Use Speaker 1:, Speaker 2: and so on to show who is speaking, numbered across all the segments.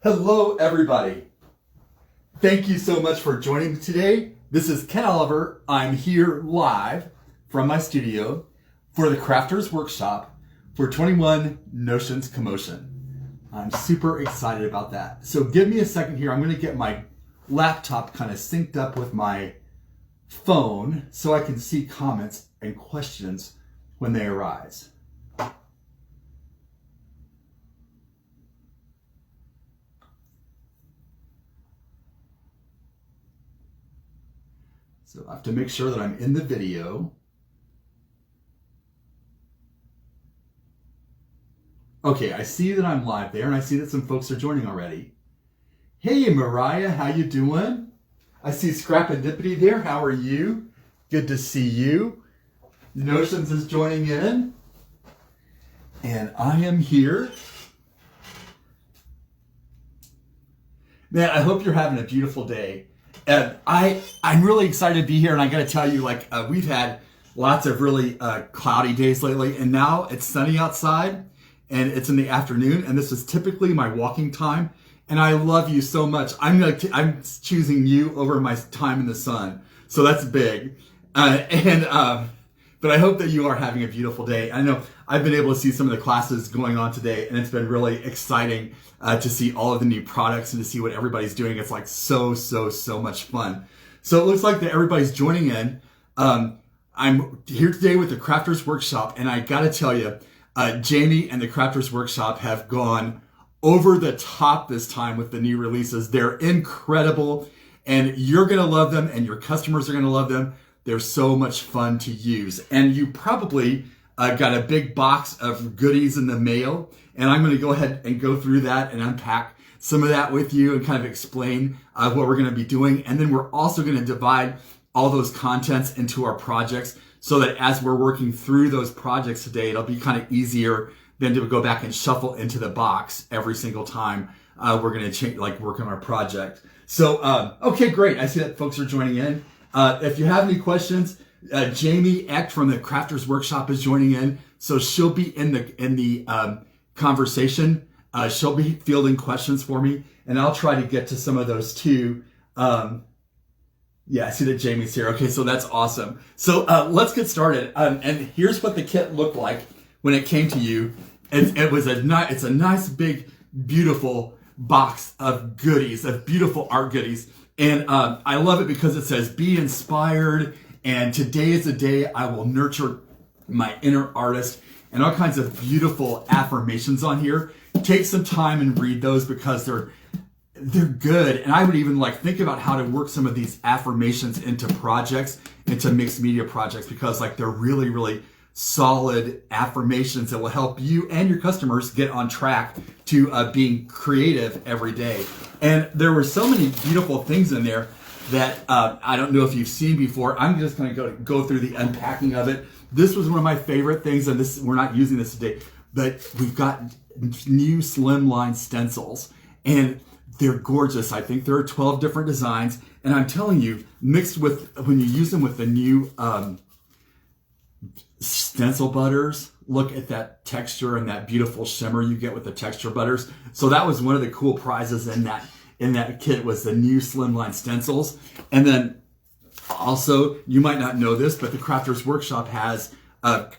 Speaker 1: Hello, everybody. Thank you so much for joining me today. This is Ken Oliver. I'm here live from my studio for the Crafters Workshop for 21 Notions Commotion. I'm super excited about that. So give me a second here. I'm going to get my laptop kind of synced up with my phone so I can see comments and questions when they arise. So I have to make sure that I'm in the video. Okay, I see that I'm live there, and I see that some folks are joining already. Hey, Mariah, how you doing? I see Scrapidipity there. How are you? Good to see you. Notions is joining in. And I am here. Man, I hope you're having a beautiful day. And I'm really excited to be here, and I got to tell you, we've had lots of really cloudy days lately, and now it's sunny outside, and it's in the afternoon, and this is typically my walking time, and I love you so much. I'm choosing you over my time in the sun, so that's big. But I hope that you are having a beautiful day. I know I've been able to see some of the classes going on today, and it's been really exciting to see all of the new products and to see what everybody's doing. It's like so much fun. So it looks like that everybody's joining in. I'm here today with the Crafters Workshop, and I gotta tell you, Jamie and the Crafters Workshop have gone over the top this time with the new releases. They're incredible, and you're gonna love them, and your customers are gonna love them. They're so much fun to use. And you probably got a big box of goodies in the mail. And I'm going to go ahead and go through that and unpack some of that with you and kind of explain what we're going to be doing. And then we're also going to divide all those contents into our projects so that as we're working through those projects today, it'll be kind of easier than to go back and shuffle into the box every single time we're going to work on our project. So, okay, great. I see that folks are joining in. If you have any questions, Jamie Eck from the Crafters Workshop is joining in, so she'll be in the conversation. She'll be fielding questions for me, and I'll try to get to some of those too. Yeah, I see that Jamie's here. Okay, so that's awesome. So let's get started. And here's what the kit looked like when it came to you. It's a nice, big, beautiful box of goodies, of beautiful art goodies. And I love it because it says, be inspired, and today is a day I will nurture my inner artist, and all kinds of beautiful affirmations on here. Take some time and read those because they're good. And I would even think about how to work some of these affirmations into projects, into mixed media projects, because they're really, really solid affirmations that will help you and your customers get on track to being creative every day. And there were so many beautiful things in there that I don't know if you've seen before. I'm just going to go through the unpacking of it. This was one of my favorite things, and we're not using this today, but we've got new slimline stencils, and they're gorgeous. I think there are 12 different designs, and I'm telling you, mixed with, when you use them with the new Stencil Butters, look at that texture and that beautiful shimmer you get with the texture butters. So that was one of the cool prizes in that kit, was the new slimline stencils. And then also, you might not know this, but the Crafters Workshop has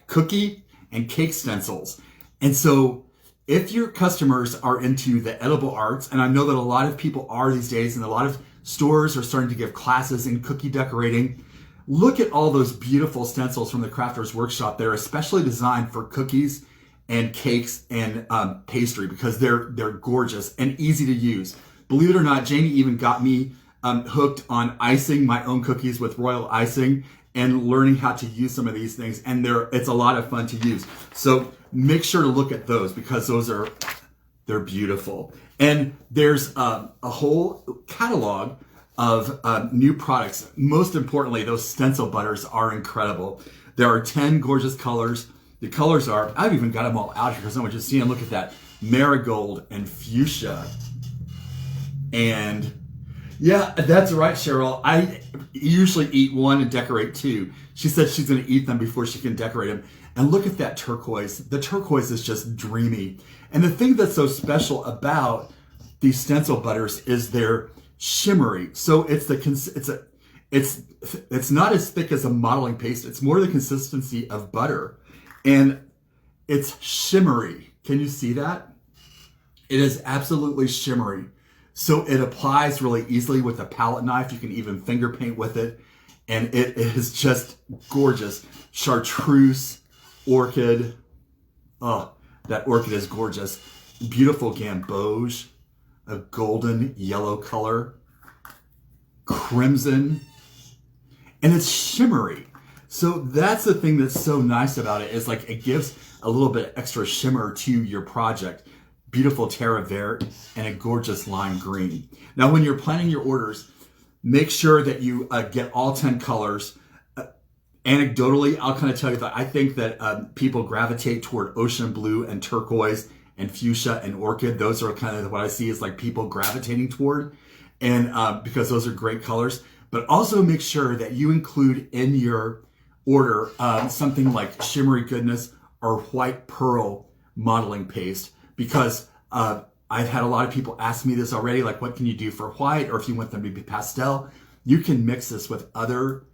Speaker 1: cookie and cake stencils. And so if your customers are into the edible arts, and I know that a lot of people are these days, and a lot of stores are starting to give classes in cookie decorating, look at all those beautiful stencils from the Crafters Workshop. They're especially designed for cookies and cakes and pastry because they're gorgeous and easy to use. Believe it or not, Jamie even got me hooked on icing my own cookies with royal icing and learning how to use some of these things. And it's a lot of fun to use. So make sure to look at those because they're beautiful. And there's a whole catalog of new products. Most importantly, those Stencil Butters are incredible. There are 10 gorgeous colors. The colors are, I've even got them all out here because I want you to see them. Look at that. Marigold and fuchsia. And yeah, that's right, Cheryl. I usually eat one and decorate two. She said she's going to eat them before she can decorate them. And look at that turquoise. The turquoise is just dreamy. And the thing that's so special about these Stencil Butters is they're shimmery. So it's not as thick as a modeling paste. It's more the consistency of butter, and it's shimmery. Can you see that? It is absolutely shimmery. So it applies really easily with a palette knife. You can even finger paint with it, and it is just gorgeous. Chartreuse, orchid. Oh, that orchid is gorgeous. Beautiful gamboge, a golden yellow color, crimson, and it's shimmery. So that's the thing that's so nice about it, is like it gives a little bit extra shimmer to your project. Beautiful terre verte and a gorgeous lime green. Now, when you're planning your orders, make sure that you get all 10 colors. Anecdotally, I'll kind of tell you that I think that people gravitate toward ocean blue and turquoise and fuchsia and orchid. Those are kind of what I see as like people gravitating toward, and because those are great colors. But also make sure that you include in your order something like shimmery goodness or white pearl modeling paste, because I've had a lot of people ask me this already, like what can you do for white, or if you want them to be pastel. You can mix this with other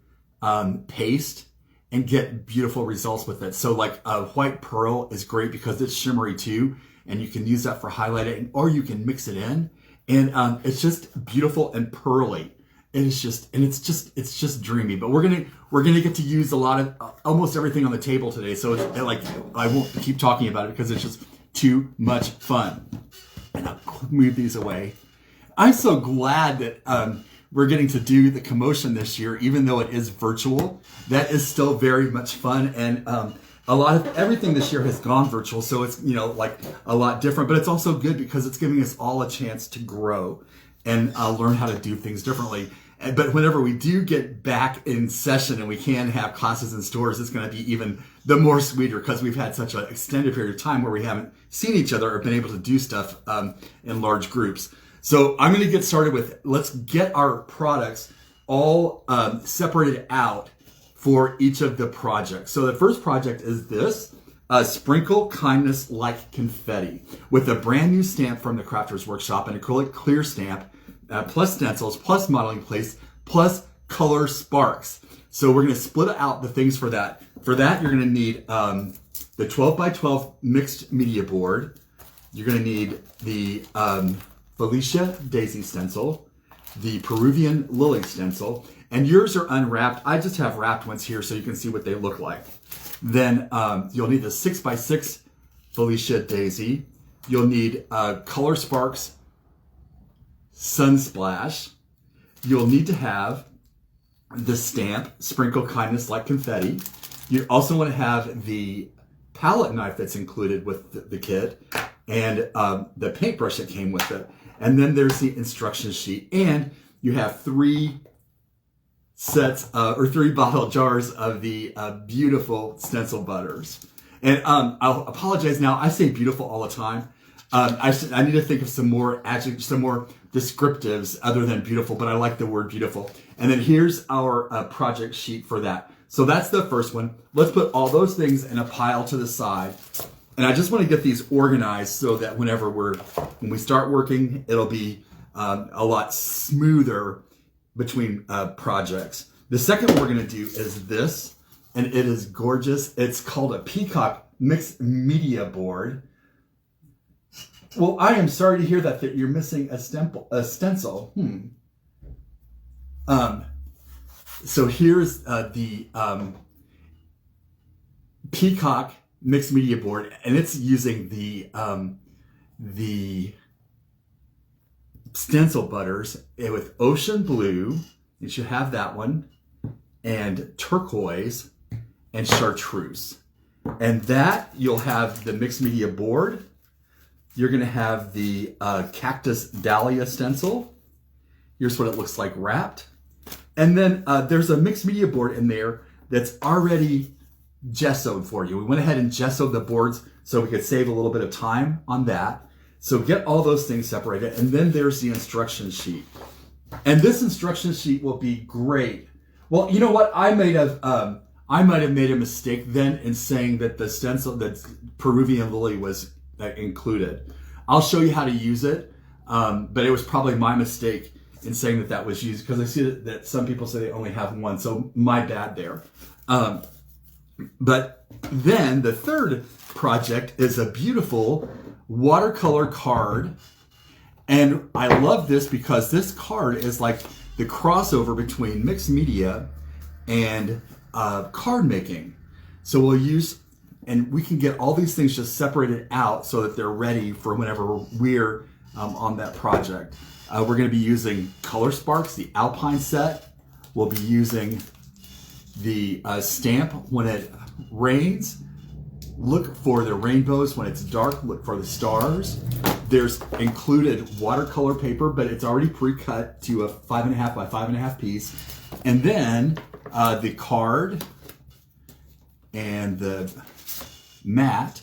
Speaker 1: paste and get beautiful results with it. So like white pearl is great because it's shimmery too, and you can use that for highlighting, or you can mix it in, and it's just beautiful and pearly. It's just dreamy. But we're gonna get to use a lot of almost everything on the table today. So it's like I won't keep talking about it because it's just too much fun. And I'll move these away. I'm so glad that we're getting to do the Commotion this year, even though it is virtual. That is still very much fun, and a lot of everything this year has gone virtual, so it's like a lot different. But it's also good because it's giving us all a chance to grow and learn how to do things differently. But whenever we do get back in session and we can have classes in stores, it's going to be even the more sweeter, because we've had such an extended period of time where we haven't seen each other or been able to do stuff in large groups. So I'm going to get started with, let's get our products all separated out for each of the projects. So the first project is this, Sprinkle Kindness Like Confetti, with a brand new stamp from the Crafters Workshop, an acrylic clear stamp, plus stencils, plus modeling paste, plus color sparks. So we're going to split out the things for that. For that, you're going to need the 12 by 12 mixed media board. You're going to need the Felicia Daisy stencil, the Peruvian Lily stencil, and yours are unwrapped. I just have wrapped ones here so you can see what they look like. Then you'll need the 6 by 6 Felicia Daisy. You'll need color sparks, Sunsplash. You'll need to have the stamp, Sprinkle Kindness Like Confetti. You also want to have the palette knife that's included with the kit, and the paintbrush that came with it. And then there's the instruction sheet, and you have 3 sets or 3 bottle jars of the beautiful Stencil Butters. And I'll apologize now, I say beautiful all the time. I need to think of some more adjectives, some more descriptives other than beautiful, but I like the word beautiful. And then here's our project sheet for that. So that's the first one. Let's put all those things in a pile to the side. And I just want to get these organized so that when we start working, it'll be a lot smoother between projects. The second one we're going to do is this, and it is gorgeous. It's called a Peacock Mixed Media Board. Well, I am sorry to hear that you're missing a stencil. So here's the Peacock Mixed Media Board, and it's using the Stencil Butters with ocean blue. You should have that one, and turquoise and chartreuse. And that you'll have the mixed media board. You're going to have the Cactus Dahlia stencil. Here's what it looks like wrapped. And then there's a mixed media board in there that's already gessoed for you. We went ahead and gessoed the boards so we could save a little bit of time on that. So get all those things separated. And then there's the instruction sheet. And this instruction sheet will be great. Well, you know what? I might have made a mistake then in saying that the stencil, that Peruvian Lily was included. I'll show you how to use it. but it was probably my mistake in saying that that was used, because I see that some people say they only have one, so my bad there. But then the third project is a beautiful watercolor card. And I love this because this card is like the crossover between mixed media and card making. So we'll use, and we can get all these things just separated out so that they're ready for whenever we're on that project. We're going to be using Color Sparks, the Alpine set. We'll be using the stamp when it rains. Look for the rainbows. When it's dark, look for the stars. There's included watercolor paper, but it's already pre-cut to a 5.5 by 5.5 piece. And then the card and the mat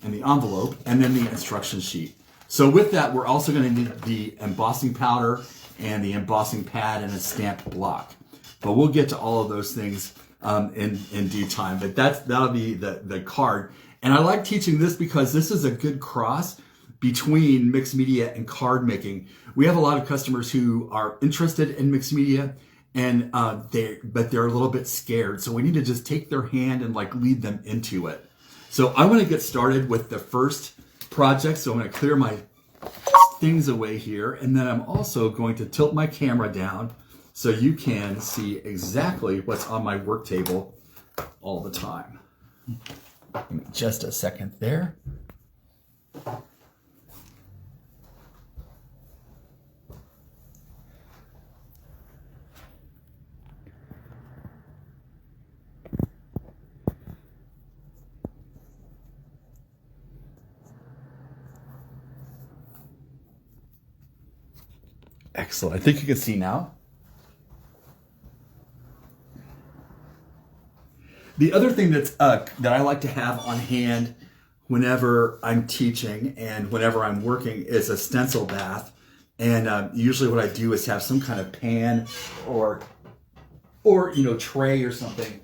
Speaker 1: and the envelope, and then the instruction sheet. So with that, we're also going to need the embossing powder and the embossing pad and a stamp block. But we'll get to all of those things in due time. But that'll be the card. And I like teaching this because this is a good cross between mixed media and card making. We have a lot of customers who are interested in mixed media, and but they're a little bit scared. So we need to just take their hand and like lead them into it. So I want to get started with the first project. So I'm going to clear my things away here, and then I'm also going to tilt my camera down so you can see exactly what's on my work table all the time. Just a second there. Excellent. I think you can see now. The other thing that's that I like to have on hand whenever I'm teaching and whenever I'm working is a stencil bath. And usually what I do is have some kind of pan or tray or something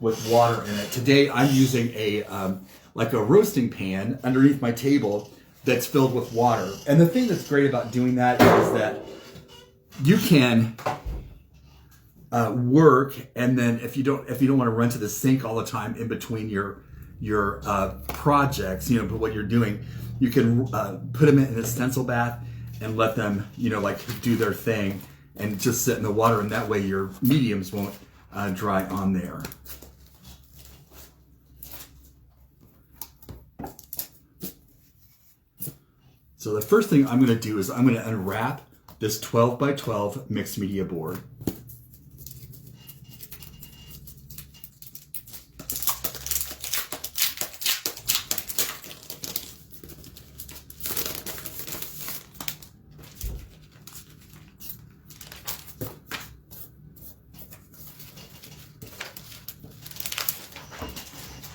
Speaker 1: with water in it. Today I'm using a like a roasting pan underneath my table that's filled with water. And the thing that's great about doing that is that you can work, and then if you don't want to run to the sink all the time in between your projects, but what you're doing, you can put them in a stencil bath and let them like do their thing and just sit in the water, and that way your mediums won't dry on there. So the first thing I'm going to do is I'm going to unwrap this 12 by 12 mixed media board.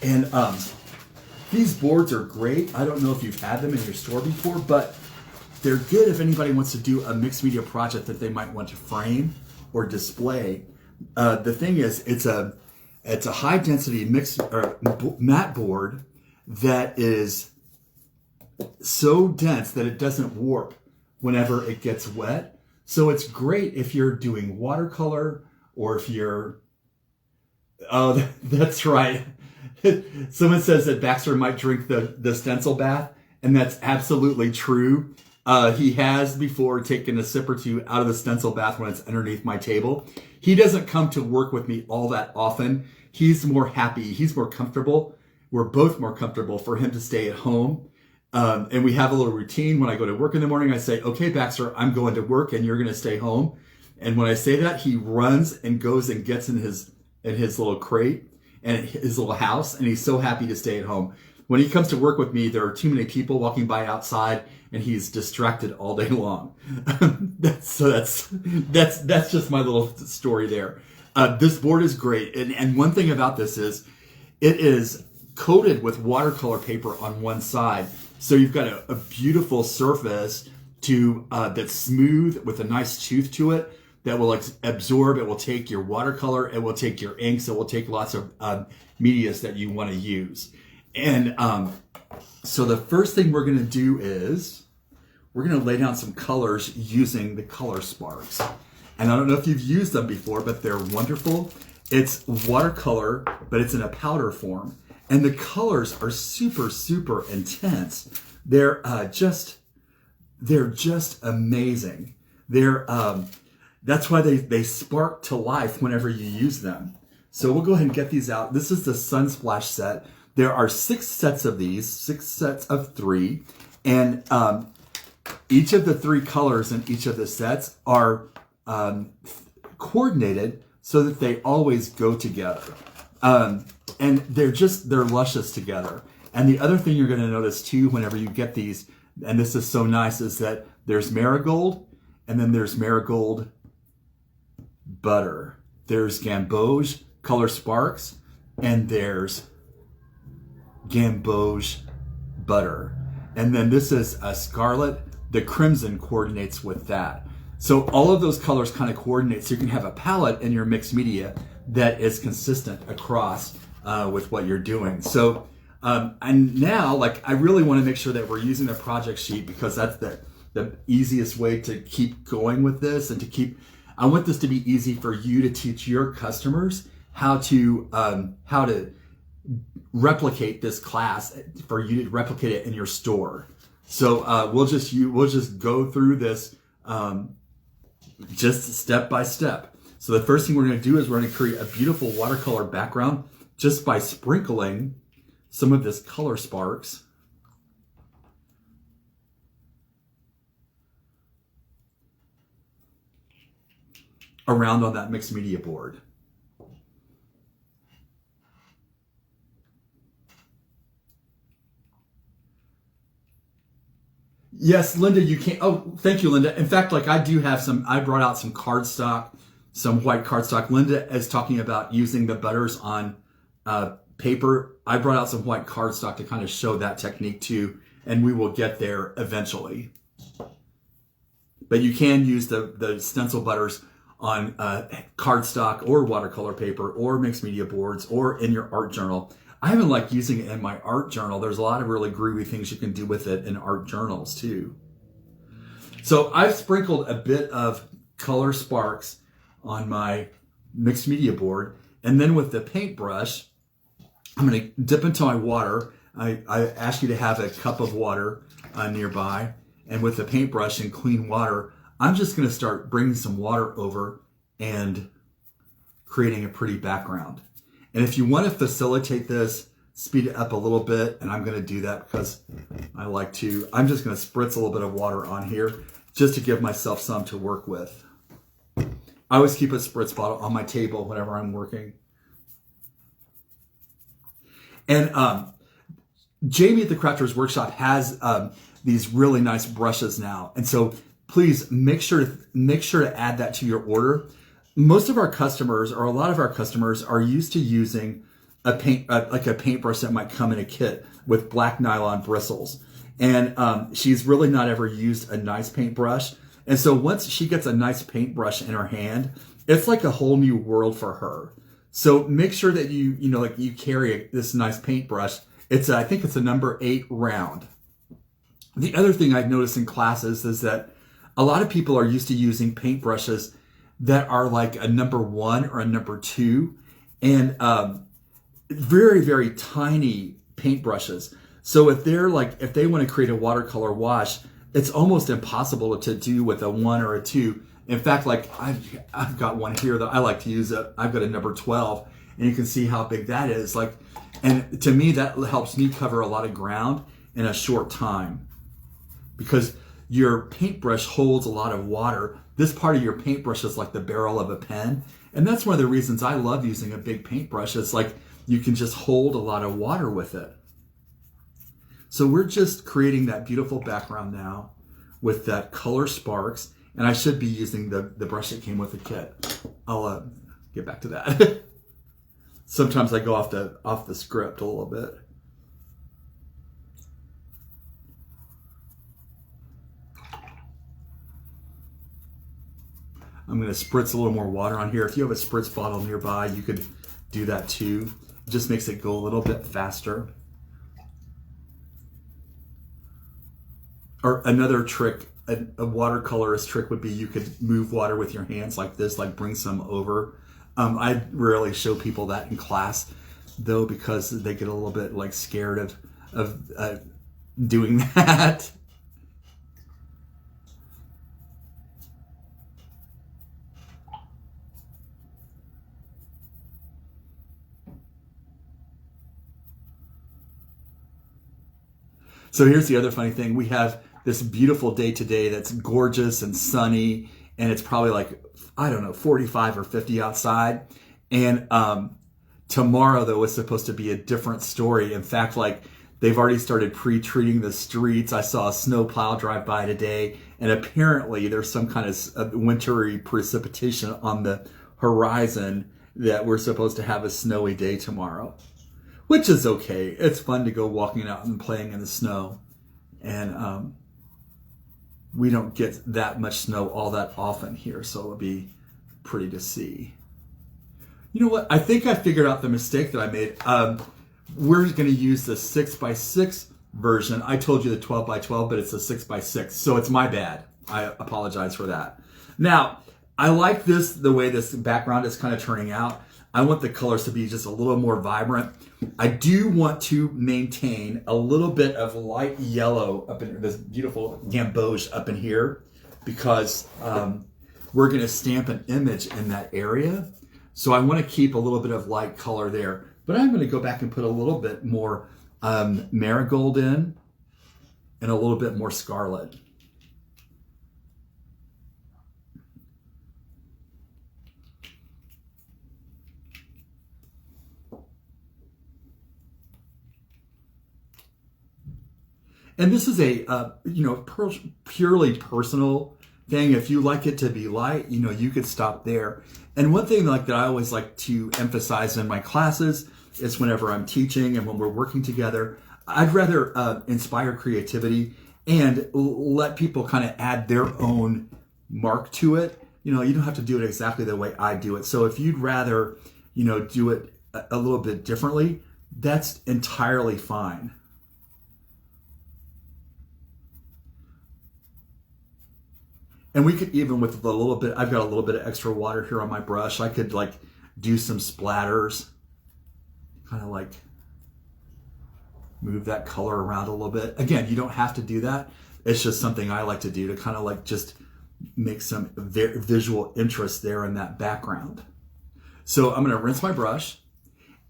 Speaker 1: And these boards are great. I don't know if you've had them in your store before, but they're good if anybody wants to do a mixed media project that they might want to frame or display. The thing is, it's a high density matte board that is so dense that it doesn't warp whenever it gets wet. So it's great if you're doing watercolor, or if you're, oh, that's right. Someone says that Baxter might drink the stencil bath, and that's absolutely true. He has before taken a sip or two out of the stencil bath when it's underneath my table. He doesn't come to work with me all that often. He's more happy. He's more comfortable. We're both more comfortable for him to stay at home. And we have a little routine. When I go to work in the morning, I say, okay, Baxter, I'm going to work and you're going to stay home. And when I say that, he runs and goes and gets in his little crate and his little house, and he's so happy to stay at home. When he comes to work with me, there are too many people walking by outside, and he's distracted all day long. That's just my little story there. This board is great, and one thing about this is it is coated with watercolor paper on one side, so you've got a beautiful surface that's smooth with a nice tooth to it that will absorb. It will take your watercolor, it will take your inks, it will take lots of medias that you want to use. And so the first thing we're going to do is we're gonna lay down some colors using the color sparks. And I don't know if you've used them before, but they're wonderful. It's watercolor, but it's in a powder form. And the colors are super, super intense. They're just amazing. That's why they spark to life whenever you use them. So we'll go ahead and get these out. This is the Sunsplash set. There are 6 sets of these, 6 sets of 3. And each of the 3 colors in each of the sets are coordinated so that they always go together. And they're luscious together. And the other thing you're going to notice too whenever you get these, and this is so nice, is that there's marigold, and then there's marigold butter. There's gamboge color sparks, and there's gamboge butter. And then this is a scarlet. The crimson coordinates with that. So all of those colors kind of coordinate, so you can have a palette in your mixed media that is consistent across with what you're doing. So, and now, like, I really want to make sure that we're using the project sheet, because that's the easiest way to keep going with this, and I want this to be easy for you to teach your customers how to replicate this class, for you to replicate it in your store. So we'll just go through this just step by step. So the first thing we're going to do is we're going to create a beautiful watercolor background just by sprinkling some of this color sparks around on that mixed media board. Yes, Linda, you can't. Oh, thank you, Linda. In fact, like, I do have I brought out some cardstock, some white cardstock. Linda is talking about using the butters on paper. I brought out some white cardstock to kind of show that technique too, and we will get there eventually. But you can use the stencil butters on cardstock or watercolor paper or mixed media boards or in your art journal. I haven't liked using it in my art journal. There's a lot of really groovy things you can do with it in art journals too. So I've sprinkled a bit of color sparks on my mixed media board, and then with the paintbrush, I'm going to dip into my water. I ask you to have a cup of water nearby, and with the paintbrush and clean water, I'm just going to start bringing some water over and creating a pretty background. And if you want to facilitate this, speed it up a little bit, and I'm going to do that because I like to. I'm just going to spritz a little bit of water on here just to give myself some to work with. I always keep a spritz bottle on my table whenever I'm working. And Jamie at the Crafters Workshop has these really nice brushes now, and so please make sure to add that to your order. Most of our customers, or a lot of our customers, are used to using a paintbrush that might come in a kit with black nylon bristles, and she's really not ever used a nice paintbrush. And so once she gets a nice paintbrush in her hand, it's like a whole new world for her. So make sure that you carry this nice paintbrush. I think it's a number 8 round. The other thing I've noticed in classes is that a lot of people are used to using paintbrushes that are like a number 1 or a number 2, and very, very tiny paintbrushes. So if they want to create a watercolor wash, it's almost impossible to do with a 1 or a 2. In fact, like I've got one here that I like to use. I've got a number 12, and you can see how big that is. And to me, that helps me cover a lot of ground in a short time, because your paintbrush holds a lot of water. This part of your paintbrush is like the barrel of a pen, and that's one of the reasons I love using a big paintbrush. It's like you can just hold a lot of water with it. So we're just creating that beautiful background now with that color sparks, and I should be using the brush that came with the kit. I'll get back to that. Sometimes I go off the script a little bit. I'm going to spritz a little more water on here. If you have a spritz bottle nearby, you could do that too. It just makes it go a little bit faster. or another trick, a watercolorist trick would be you could move water with your hands like this, like bring some over. I rarely show people that in class, though, because they get a little bit like scared of doing that. So here's the other funny thing. We have this beautiful day today that's gorgeous and sunny, and it's probably like, I don't know, 45 or 50 outside. And tomorrow, though, is supposed to be a different story. In fact, like, they've already started pre-treating the streets. I saw a snow plow drive by today, and apparently there's some kind of wintry precipitation on the horizon that we're supposed to have a snowy day tomorrow. Which is okay. It's fun to go walking out and playing in the snow. And we don't get that much snow all that often here, so it'll be pretty to see. You know what? I think I figured out the mistake that I made. We're going to use the 6x6 version. I told you the 12x12, but it's a 6x6, so it's my bad. I apologize for that. Now, I like this, the way this background is kind of turning out. I want the colors to be just a little more vibrant. I do want to maintain a little bit of light yellow up in this beautiful gamboge up in here, because we're going to stamp an image in that area. So I want to keep a little bit of light color there, but I'm going to go back and put a little bit more marigold in and a little bit more scarlet. And this is a, purely personal thing. If you like it to be light, you could stop there. And one thing that I always like to emphasize in my classes is whenever I'm teaching and when we're working together, I'd rather inspire creativity and let people kind of add their own mark to it. You don't have to do it exactly the way I do it. So if you'd rather, do it a little bit differently, that's entirely fine. And we could even, with a little bit, I've got a little bit of extra water here on my brush. I could do some splatters, kind of move that color around a little bit. Again, you don't have to do that. It's just something I like to do to kind of just make some visual interest there in that background. So I'm going to rinse my brush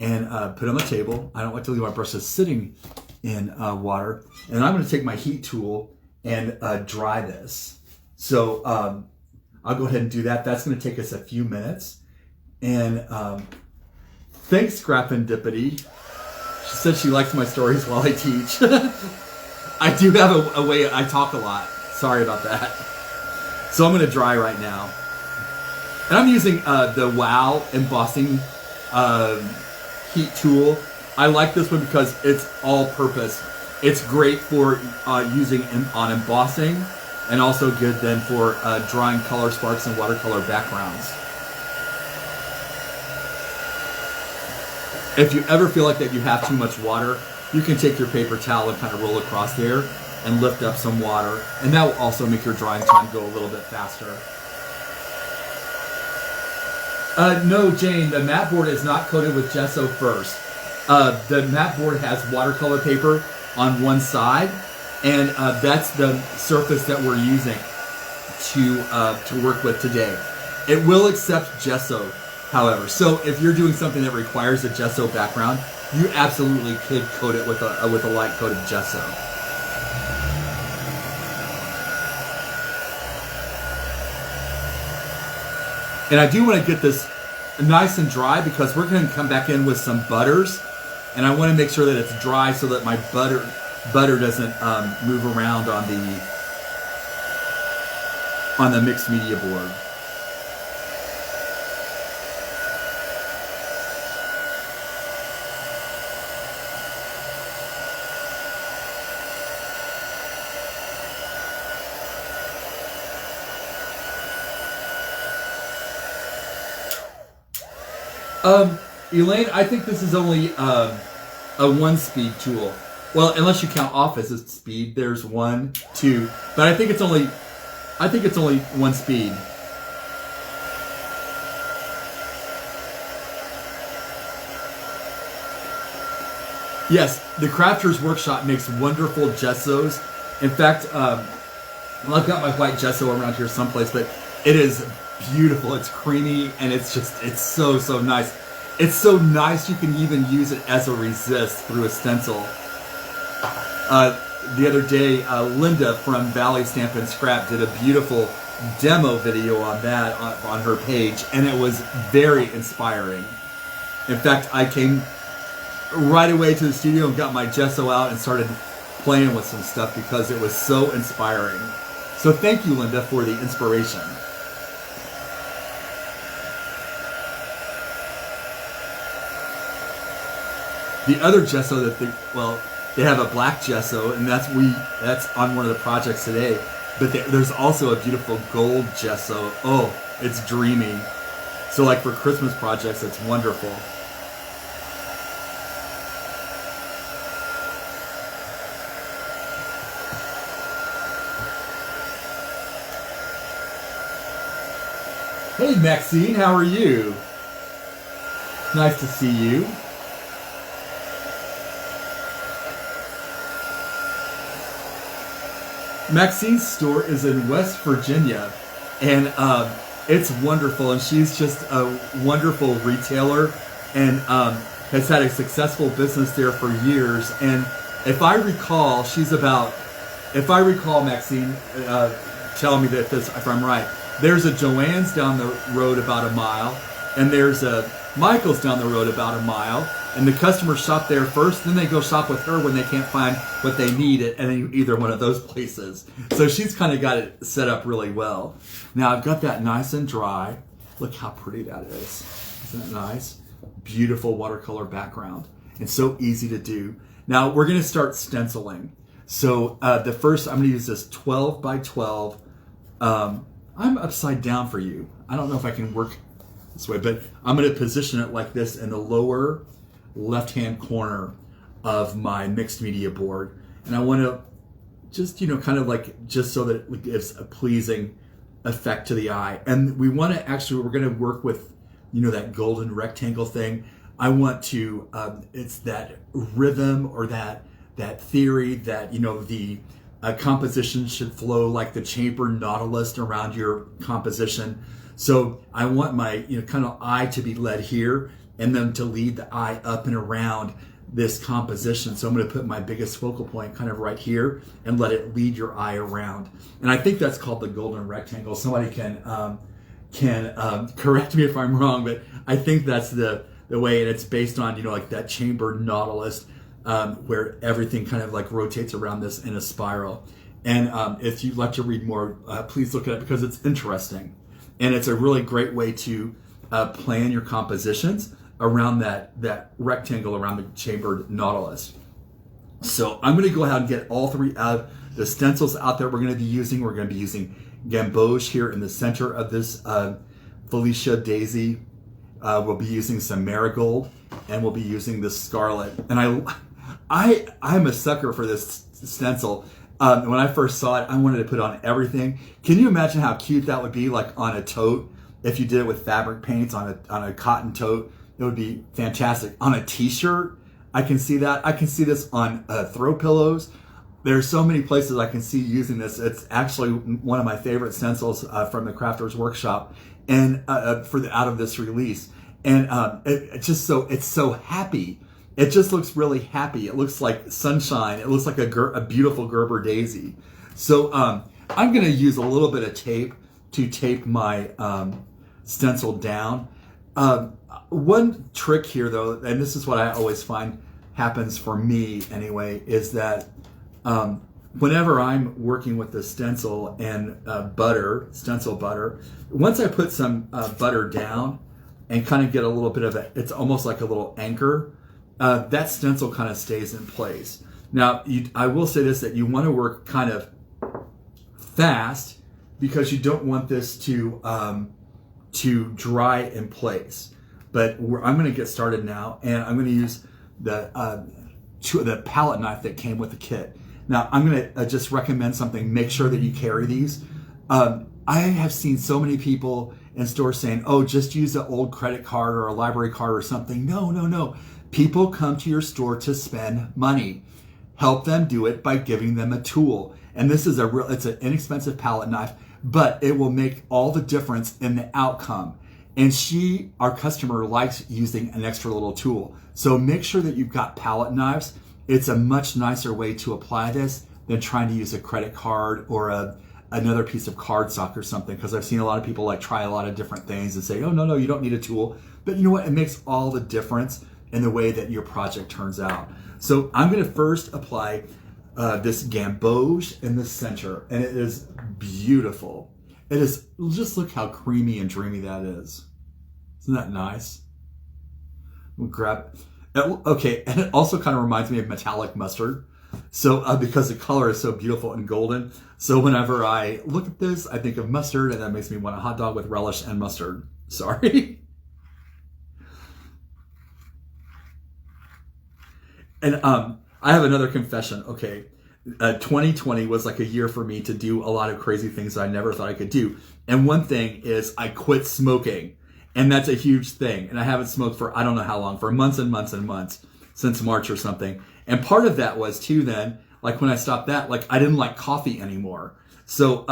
Speaker 1: and put it on the table. I don't like to leave my brushes sitting in water. And I'm going to take my heat tool and dry this. So I'll go ahead and do that. That's going to take us a few minutes. And thanks, Scrappendipity. She said she likes my stories while I teach. I do have a way I talk a lot. Sorry about that. So I'm going to dry right now. And I'm using the Wow embossing heat tool. I like this one because it's all-purpose. It's great for using on embossing, and also good then for drawing color sparks and watercolor backgrounds. If you ever feel like that you have too much water, you can take your paper towel and kind of roll across there and lift up some water, and that will also make your drying time go a little bit faster. No, Jane, the mat board is not coated with gesso first. The mat board has watercolor paper on one side, and that's the surface that we're using to work with today. It will accept gesso, however. So if you're doing something that requires a gesso background, you absolutely could coat it with a light coat of gesso. And I do want to get this nice and dry because we're going to come back in with some butters, and I want to make sure that it's dry so that my butter doesn't move around on the mixed media board. Elaine, I think this is only a one-speed tool. Well, unless you count office as speed, there's 1, 2, but I think it's only 1 speed. Yes, the Crafter's Workshop makes wonderful gessos. In fact, well, I've got my white gesso around here someplace, but it is beautiful. It's creamy, and it's so, so nice. It's so nice you can even use it as a resist through a stencil. The other day, Linda from Valley Stamp and Scrap did a beautiful demo video on that on her page, and it was very inspiring. In fact, I came right away to the studio and got my gesso out and started playing with some stuff because it was so inspiring. So thank you, Linda, for the inspiration. The other gesso that they have a black gesso, and that's on one of the projects today. But there's also a beautiful gold gesso. Oh, it's dreamy. So like for Christmas projects, it's wonderful. Hey Maxine, how are you? Nice to see you. Maxine's store is in West Virginia, and it's wonderful, and she's just a wonderful retailer, and has had a successful business there for years. And if I recall, Maxine, tell me that if I'm right, there's a Joann's down the road about a mile, and there's a Michael's down the road about a mile, and the customers shop there first, then they go shop with her when they can't find what they need at either one of those places. So she's kind of got it set up really well. Now I've got that nice and dry. Look how pretty that is. Isn't it nice? Beautiful watercolor background. And so easy to do. Now we're going to start stenciling. So I'm going to use this 12 by 12. I'm upside down for you. I don't know if I can work this way, but I'm going to position it like this in the lower left-hand corner of my mixed media board. And I want to just, kind of like, just so that it gives a pleasing effect to the eye. And we're going to work with, that golden rectangle thing. I want to, it's that rhythm or that theory that, the composition should flow like the chamber nautilus around your composition. So I want my kind of eye to be led here, and then to lead the eye up and around this composition. So I'm going to put my biggest focal point kind of right here and let it lead your eye around. And I think that's called the golden rectangle. Somebody can correct me if I'm wrong, but I think that's the way, and it's based on like that chamber nautilus, where everything kind of like rotates around this in a spiral. And if you'd like to read more, please look at it because it's interesting. And it's a really great way to plan your compositions around that rectangle around the chambered nautilus. So I'm going to go ahead and get all three of the stencils out there we're going to be using. We're going to be using Gamboge here in the center of this Felicia Daisy. We'll be using some Marigold, and we'll be using the Scarlet. And I'm a sucker for this stencil. When I first saw it, I wanted to put on everything. Can you imagine how cute that would be, like on a tote? If you did it with fabric paints on a cotton tote, it would be fantastic. On a t-shirt, I can see that. I can see this on throw pillows. There's so many places I can see using this. It's actually one of my favorite stencils from the Crafter's Workshop, and out of this release. And it's so happy. It just looks really happy. It looks like sunshine. It looks like a beautiful Gerber daisy. So I'm going to use a little bit of tape to tape my stencil down. One trick here, though, and this is what I always find happens for me anyway, is that whenever I'm working with the stencil and stencil butter, once I put some butter down and kind of get a little bit of it's almost like a little anchor, that stencil kind of stays in place. Now, I will say this, that you want to work kind of fast because you don't want this to dry in place. But I'm going to get started now, and I'm going to use the the palette knife that came with the kit. Now, I'm going to just recommend something. Make sure that you carry these. I have seen so many people in stores saying, oh, just use an old credit card or a library card or something. No, no, no. People come to your store to spend money. Help them do it by giving them a tool. And this is it's an inexpensive palette knife, but it will make all the difference in the outcome. And our customer, likes using an extra little tool. So make sure that you've got palette knives. It's a much nicer way to apply this than trying to use a credit card or another piece of cardstock or something. Because I've seen a lot of people like try a lot of different things and say, oh, no, you don't need a tool. But you know what? It makes all the difference in the way that your project turns out. So I'm going to first apply this gamboge in the center, and it is beautiful. It is, just look how creamy and dreamy that is. Isn't that nice? We'll grab, okay, and it also kind of reminds me of metallic mustard. So because the color is so beautiful and golden. So whenever I look at this, I think of mustard, and that makes me want a hot dog with relish and mustard. Sorry. And I have another confession. Okay, 2020 was like a year for me to do a lot of crazy things that I never thought I could do. And one thing is I quit smoking. And that's a huge thing. And I haven't smoked for I don't know how long, for months and months and months, since March or something. And part of that was too then, like when I stopped that, like I didn't like coffee anymore. So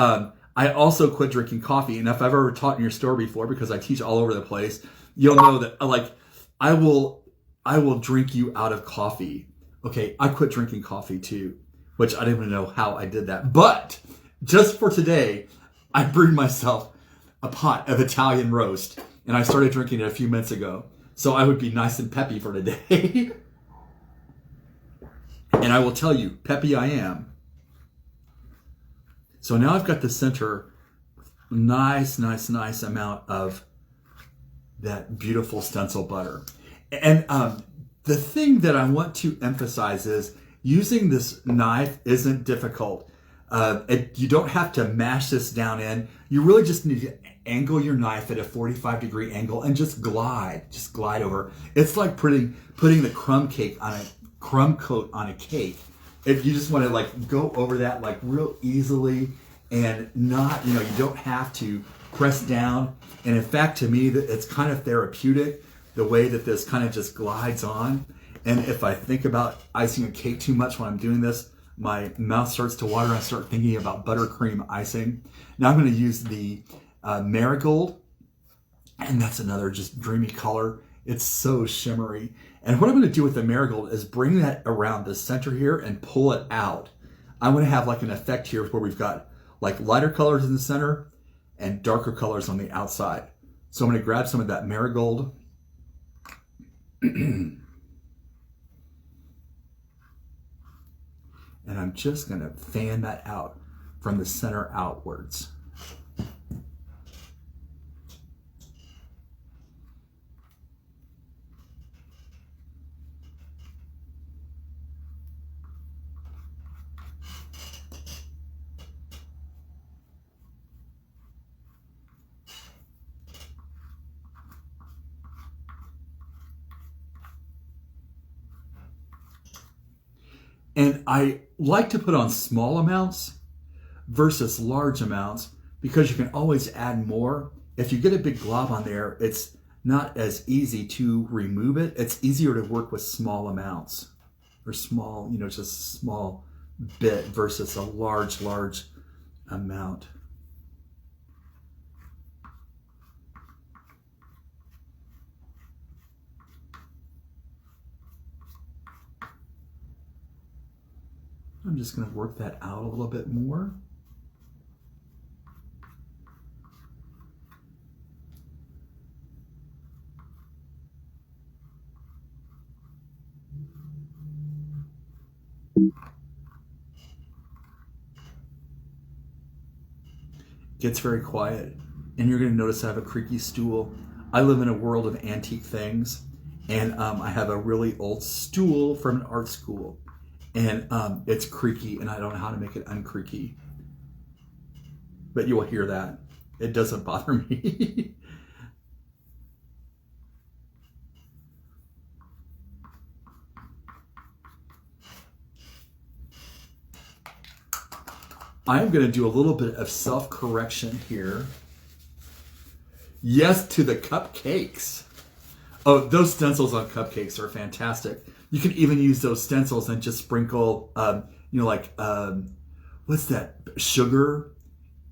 Speaker 1: I also quit drinking coffee. And if I've ever taught in your store before, because I teach all over the place, you'll know that like I will drink you out of coffee. Okay, I quit drinking coffee too, which I didn't even know how I did that. But just for today, I brewed myself a pot of Italian roast, and I started drinking it a few minutes ago. So I would be nice and peppy for today. And I will tell you, peppy I am. So now I've got the center, nice amount of that beautiful stencil butter. And the thing that I want to emphasize is using this knife isn't difficult. You don't have to mash this down in. You really just need to angle your knife at a 45-degree angle and just glide over. It's like putting the crumb coat on a cake. If you just want to like go over that like real easily and not, you don't have to press down. And in fact, to me, it's kind of therapeutic the way that this kind of just glides on. And if I think about icing a cake too much when I'm doing this, my mouth starts to water and I start thinking about buttercream icing. Now I'm going to use the marigold, and that's another just dreamy color. It's so shimmery. And what I'm going to do with the marigold is bring that around the center here and pull it out. I want to have like an effect here where we've got like lighter colors in the center and darker colors on the outside. So I'm going to grab some of that marigold. And I'm just going to fan that out from the center outwards. And I like to put on small amounts versus large amounts because you can always add more. If you get a big glob on there, it's not as easy to remove it. It's easier to work with small amounts or small, just a small bit versus a large amount. I'm just going to work that out a little bit more. Gets very quiet, and you're going to notice I have a creaky stool. I live in a world of antique things, and I have a really old stool from an art school. And it's creaky, and I don't know how to make it uncreaky. But you will hear that. It doesn't bother me. I'm going to do a little bit of self-correction here. Yes to the cupcakes. Oh, those stencils on cupcakes are fantastic. You can even use those stencils and just sprinkle, what's that? Sugar,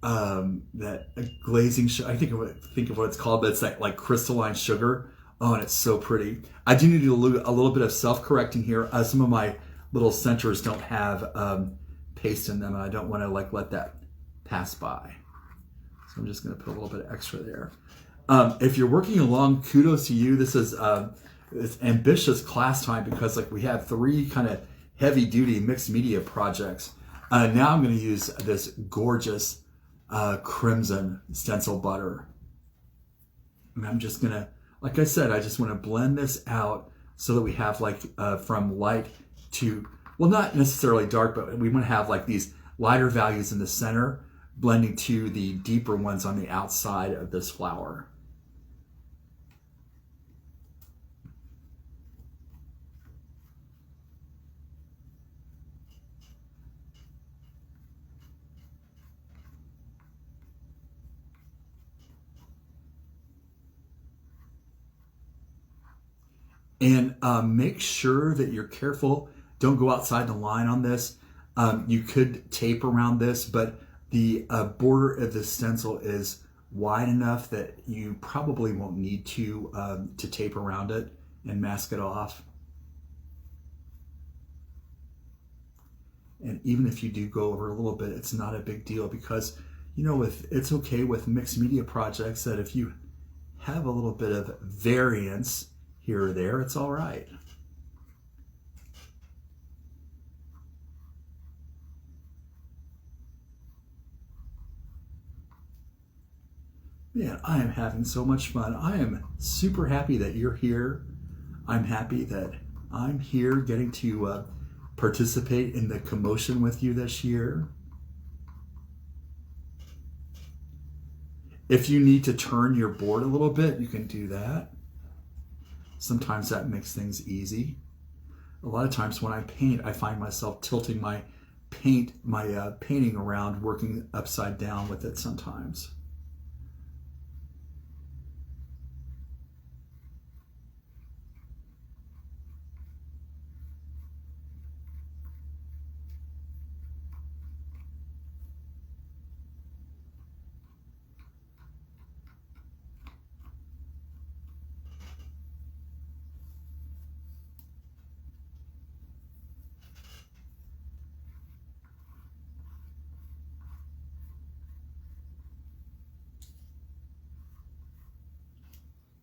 Speaker 1: that glazing sugar. I think of what it's called, but it's like crystalline sugar. Oh, and it's so pretty. I do need to do a little bit of self-correcting here. Some of my little centers don't have paste in them, and I don't want to let that pass by. So I'm just going to put a little bit extra there. If you're working along, kudos to you. This is it's ambitious class time because we have 3 kind of heavy-duty mixed media projects. Now I'm going to use this gorgeous crimson stencil butter. And I'm just going to, like I said, I just want to blend this out so that we have from light to, well, not necessarily dark, but we want to have these lighter values in the center blending to the deeper ones on the outside of this flower. And make sure that you're careful. Don't go outside the line on this. You could tape around this, but the border of the stencil is wide enough that you probably won't need to tape around it and mask it off. And even if you do go over a little bit, it's not a big deal because, it's okay with mixed media projects that if you have a little bit of variance here or there, it's all right. Man, I am having so much fun. I am super happy that you're here. I'm happy that I'm here getting to participate in the Commotion with you this year. If you need to turn your board a little bit, you can do that. Sometimes that makes things easy. A lot of times when I paint, I find myself tilting my painting around, working upside down with it sometimes.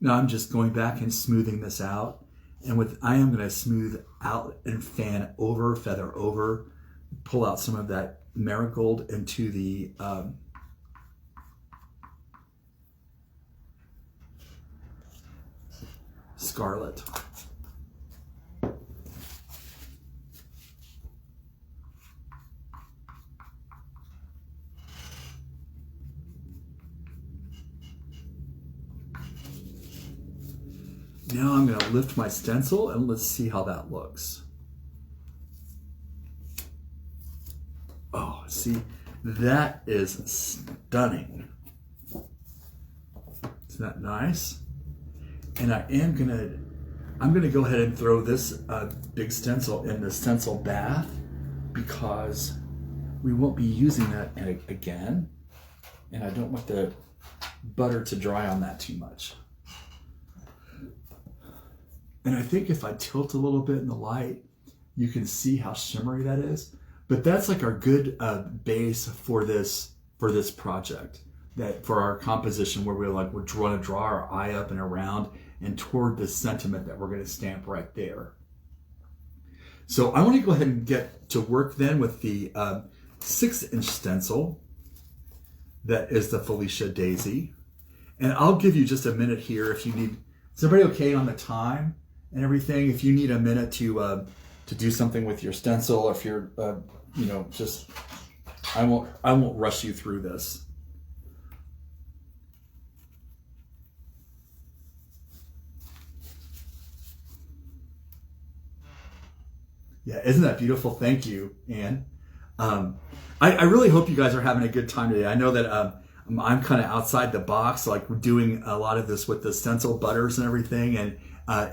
Speaker 1: Now I'm just going back and smoothing this out. And I am going to smooth out and fan over, feather over, pull out some of that marigold into the scarlet. Now I'm going to lift my stencil and let's see how that looks. Oh, see, that is stunning. Isn't that nice? And I'm going to go ahead and throw this big stencil in the Stencil Bath because we won't be using that again. And I don't want the butter to dry on that too much. And I think if I tilt a little bit in the light, you can see how shimmery that is. But that's our good base for this project. That for our composition where we're want to draw our eye up and around and toward the sentiment that we're going to stamp right there. So I want to go ahead and get to work then with the 6-inch stencil. That is the Felicia Daisy. And I'll give you just a minute here if you need. Is everybody okay on the time and everything? If you need a minute to do something with your stencil, or if you're just I won't rush you through this. Yeah, isn't that beautiful? Thank you, Anne. I really hope you guys are having a good time today. I know that I'm kind of outside the box, like we're doing a lot of this with the Stencil Butters and everything, and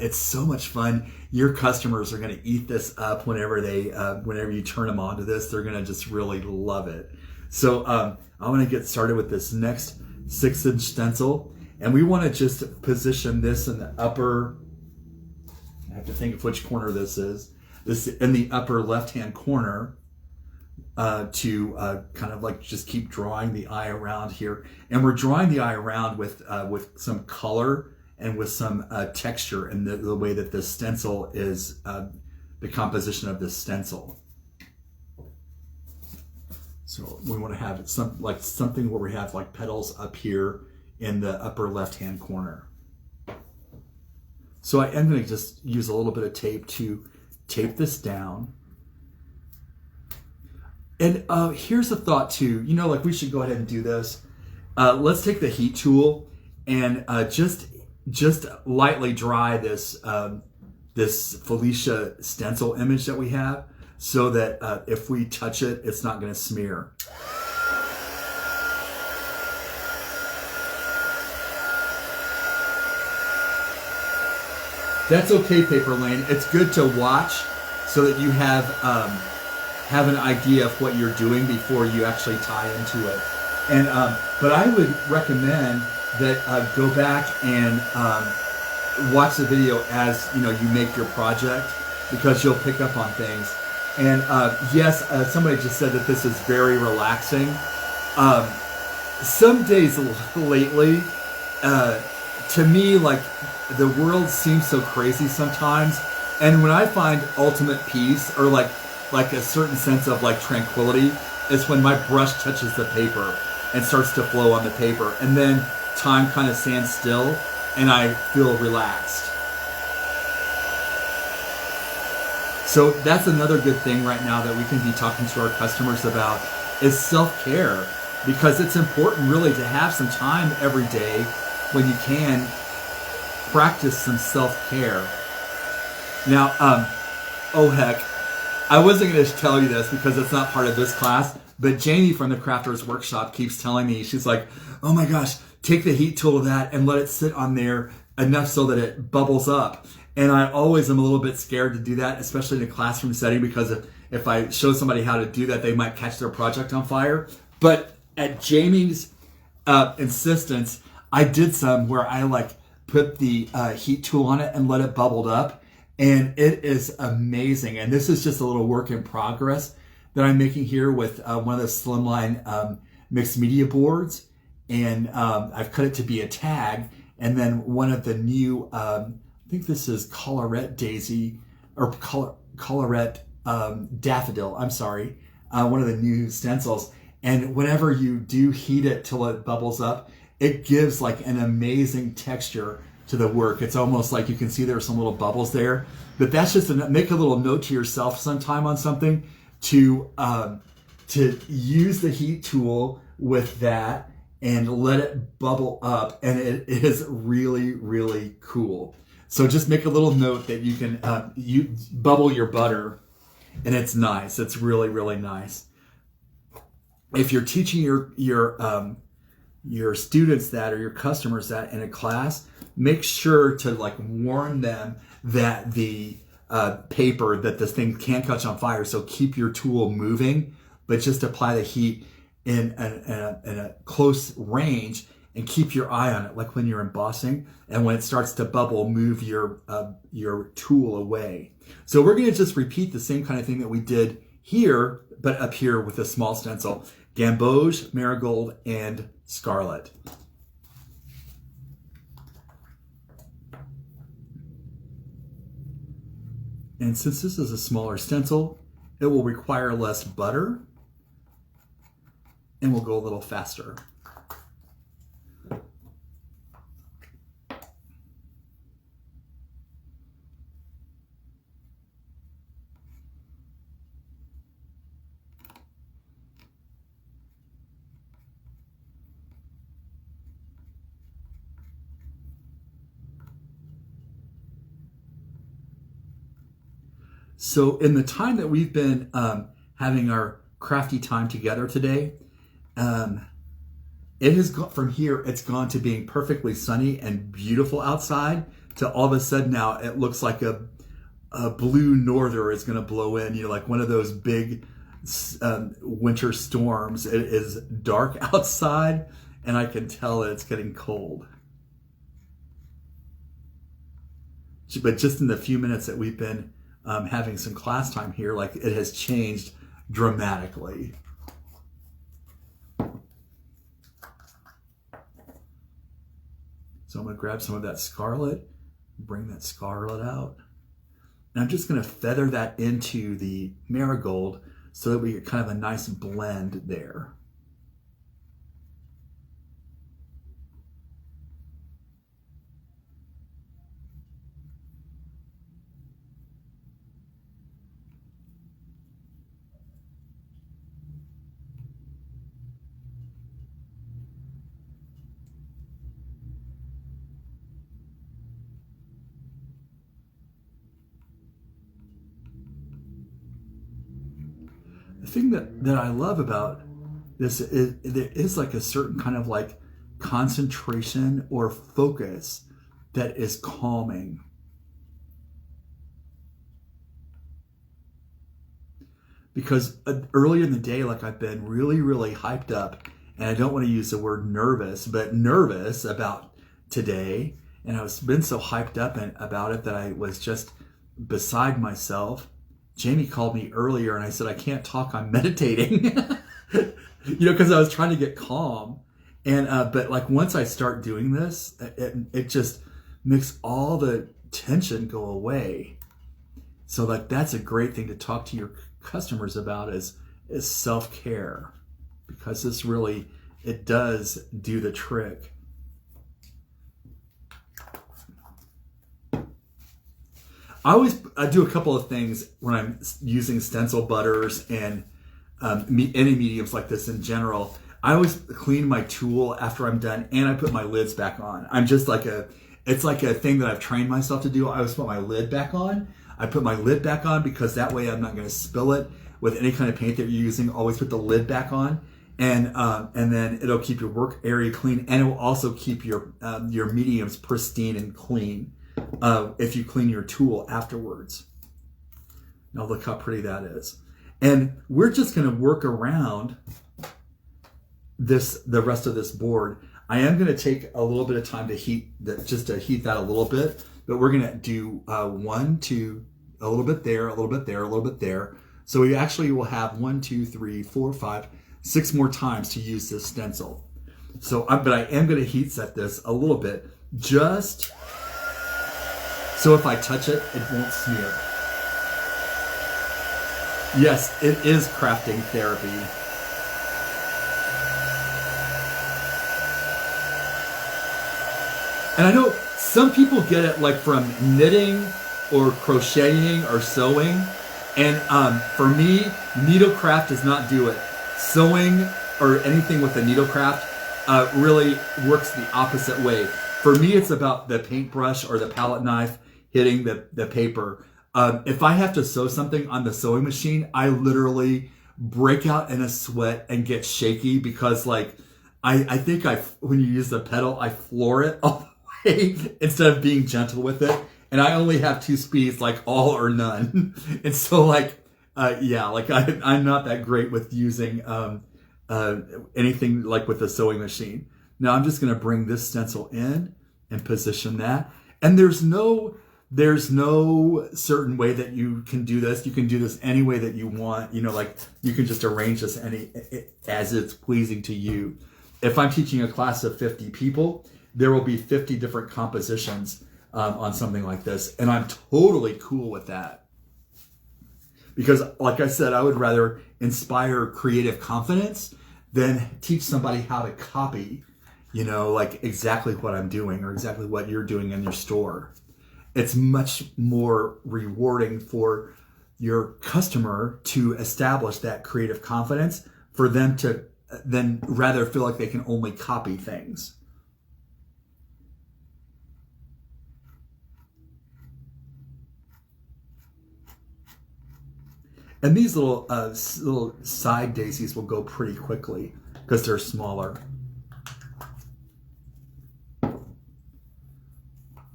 Speaker 1: it's so much fun. Your customers are going to eat this up whenever you turn them on to this. They're going to just really love it. So I'm going to get started with this next 6-inch stencil, and we want to just position this in the upper, I have to think of which corner this is, this in the upper left-hand corner, to kind of like just keep drawing the eye around here. And we're drawing the eye around with some color and with some texture in the way that this stencil is, the composition of this stencil. So we want to have something where we have like petals up here in the upper left-hand corner. So I am going to just use a little bit of tape to tape this down. And here's a thought too, like we should go ahead and do this. Let's take the heat tool and just lightly dry this this Felicia stencil image that we have, so that if we touch it, it's not going to smear. That's okay, Paper Lane. It's good to watch so that you have an idea of what you're doing before you actually tie into it. And but I would recommend that go back and watch the video as you make your project, because you'll pick up on things. And yes, somebody just said that this is very relaxing. Some days lately, to me, like the world seems so crazy sometimes, and when I find ultimate peace or like a certain sense of like tranquility, is when my brush touches the paper and starts to flow on the paper, and then time kind of stands still and I feel relaxed. So that's another good thing right now that we can be talking to our customers about, is self-care, because it's important really to have some time every day when you can practice some self-care. Now, oh heck, I wasn't going to tell you this because it's not part of this class, but Janie from the Crafters Workshop keeps telling me, she's like, oh my gosh, take the heat tool of that and let it sit on there enough so that it bubbles up. And I always am a little bit scared to do that, especially in a classroom setting, because if I show somebody how to do that, they might catch their project on fire. But at Jamie's insistence, I did some where I like put the heat tool on it and let it bubble up. And it is amazing. And this is just a little work in progress that I'm making here with one of the Slimline mixed media boards. And I've cut it to be a tag. And then one of the new, I think this is Colorette Daisy, or Colorette Daffodil, I'm sorry. One of the new stencils. And whenever you do heat it till it bubbles up, it gives like an amazing texture to the work. It's almost like you can see there's some little bubbles there, but that's just make a little note to yourself sometime on something to use the heat tool with that and let it bubble up, and it is really, really cool. So just make a little note that you can you bubble your butter, and it's nice. It's really, really nice. If you're teaching your students that, or your customers that in a class, make sure to like warn them that the paper, that this thing can't catch on fire. So keep your tool moving, but just apply the heat in a close range and keep your eye on it, like when you're embossing. And when it starts to bubble, move your tool away. So we're going to just repeat the same kind of thing that we did here, but up here with a small stencil: Gamboge, Marigold, and Scarlet. And since this is a smaller stencil, it will require less butter, and we'll go a little faster. So in the time that we've been having our crafty time together today. It has gone from here, it's gone to being perfectly sunny and beautiful outside to all of a sudden now it looks like a blue norther is going to blow in, like one of those big winter storms. It is dark outside and I can tell that it's getting cold. But just in the few minutes that we've been having some class time here, like it has changed dramatically. So I'm going to grab some of that scarlet, bring that scarlet out. And I'm just going to feather that into the marigold so that we get kind of a nice blend there. The thing that I love about this is there is like a certain kind of like concentration or focus that is calming. Because earlier in the day, like I've been really, really hyped up, and I don't want to use the word nervous, but nervous about today. And I was been so hyped up about it that I was just beside myself. Jamie called me earlier and I said, I can't talk, I'm meditating. Because I was trying to get calm. And but like once I start doing this, it just makes all the tension go away. So like that's a great thing to talk to your customers about is self-care, because this really, it does do the trick. I do a couple of things when I'm using Stencil Butters and any mediums like this in general. I always clean my tool after I'm done, and I put my lids back on. I'm just like it's like a thing that I've trained myself to do. I always put my lid back on. I put my lid back on because that way I'm not going to spill it with any kind of paint that you're using. Always put the lid back on, and then it'll keep your work area clean, and it will also keep your mediums pristine and clean. If you clean your tool afterwards. Now look how pretty that is. And we're just going to work around the rest of this board. I am going to take a little bit of time to heat that a little bit, but we're going to do 1, 2, a little bit there, a little bit there, a little bit there. So we actually will have 1, 2, 3, 4, 5, 6 more times to use this stencil. So, but I am going to heat set this a little bit, just so if I touch it, it won't smear. Yes, it is crafting therapy. And I know some people get it like from knitting or crocheting or sewing. And for me, needlecraft does not do it. Sewing or anything with a needlecraft really works the opposite way. For me, it's about the paintbrush or the palette knife hitting the paper. If I have to sew something on the sewing machine, I literally break out in a sweat and get shaky because like, I think when you use the pedal, I floor it all the way instead of being gentle with it. And I only have 2 speeds, like all or none. And so like, I'm not that great with using anything like with the sewing machine. Now I'm just going to bring this stencil in and position that. And there's no certain way that you can do this. You can do this any way that you want. Like you can just arrange this as it's pleasing to you. If I'm teaching a class of 50 people, there will be 50 different compositions on something like this. And I'm totally cool with that. Because like I said, I would rather inspire creative confidence than teach somebody how to copy, like exactly what I'm doing or exactly what you're doing in your store. It's much more rewarding for your customer to establish that creative confidence for them to then rather feel like they can only copy things. And these little side daisies will go pretty quickly because they're smaller.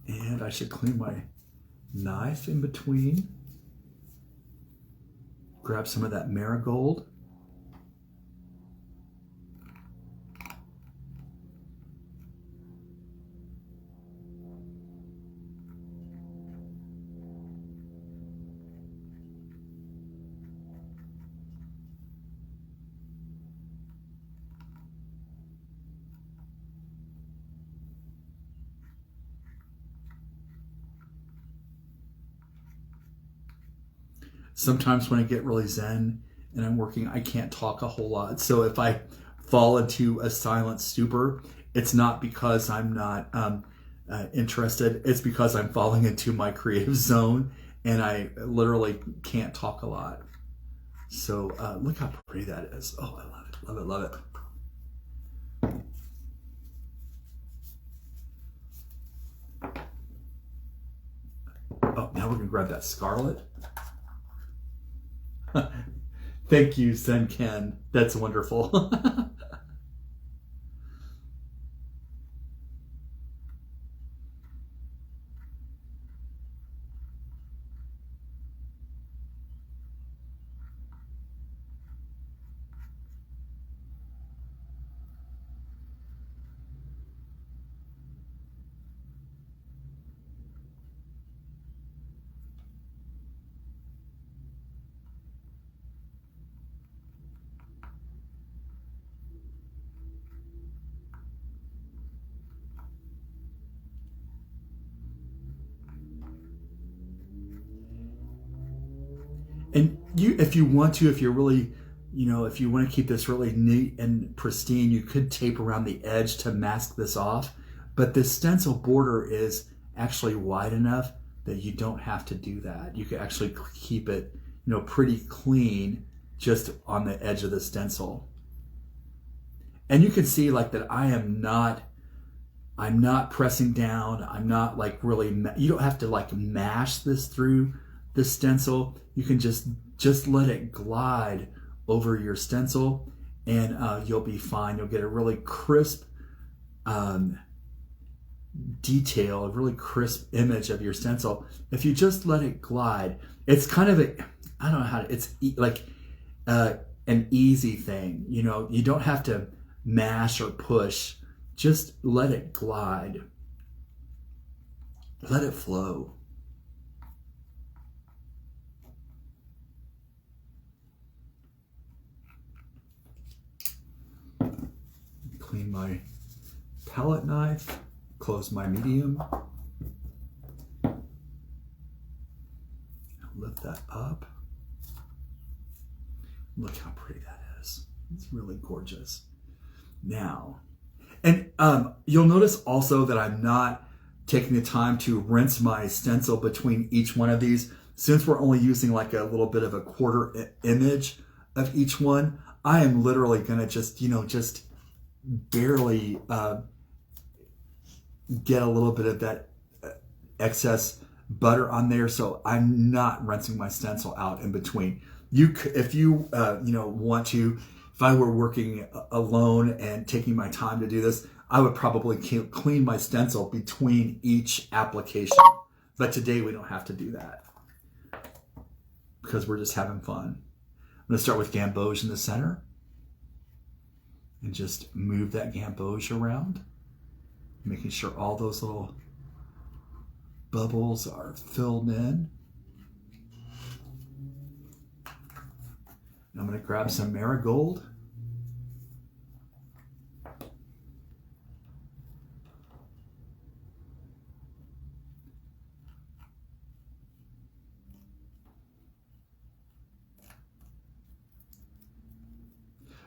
Speaker 1: And I should clean my knife in between. Grab some of that marigold. Sometimes when I get really zen and I'm working, I can't talk a whole lot. So if I fall into a silent stupor, it's not because I'm not interested. It's because I'm falling into my creative zone and I literally can't talk a lot. So look how pretty that is. Oh, I love it, love it, love it. Oh, now we're gonna grab that scarlet. Thank you, Zen Ken. That's wonderful. And if you want to, if you're really, if you want to keep this really neat and pristine, you could tape around the edge to mask this off. But this stencil border is actually wide enough that you don't have to do that. You can actually keep it, pretty clean just on the edge of the stencil. And you can see like that I'm not pressing down. I'm not like really, you don't have to like mash this through the stencil. You can just let it glide over your stencil and you'll be fine. You'll get a really crisp detail, a really crisp image of your stencil. If you just let it glide, it's kind of I don't know how to, it's like an easy thing. You don't have to mash or push. Just let it glide. Let it flow. Clean my palette knife, close my medium, lift that up. Look how pretty that is. It's really gorgeous. Now, and you'll notice also that I'm not taking the time to rinse my stencil between each one of these. Since we're only using like a little bit of a quarter image of each one, I am literally gonna just barely get a little bit of that excess butter on there, so I'm not rinsing my stencil out in between. If you want to, if I were working alone and taking my time to do this, I would probably clean my stencil between each application. But today we don't have to do that because we're just having fun. I'm going to start with gamboge in the center. And just move that gamboge around, making sure all those little bubbles are filled in. And I'm going to grab some marigold.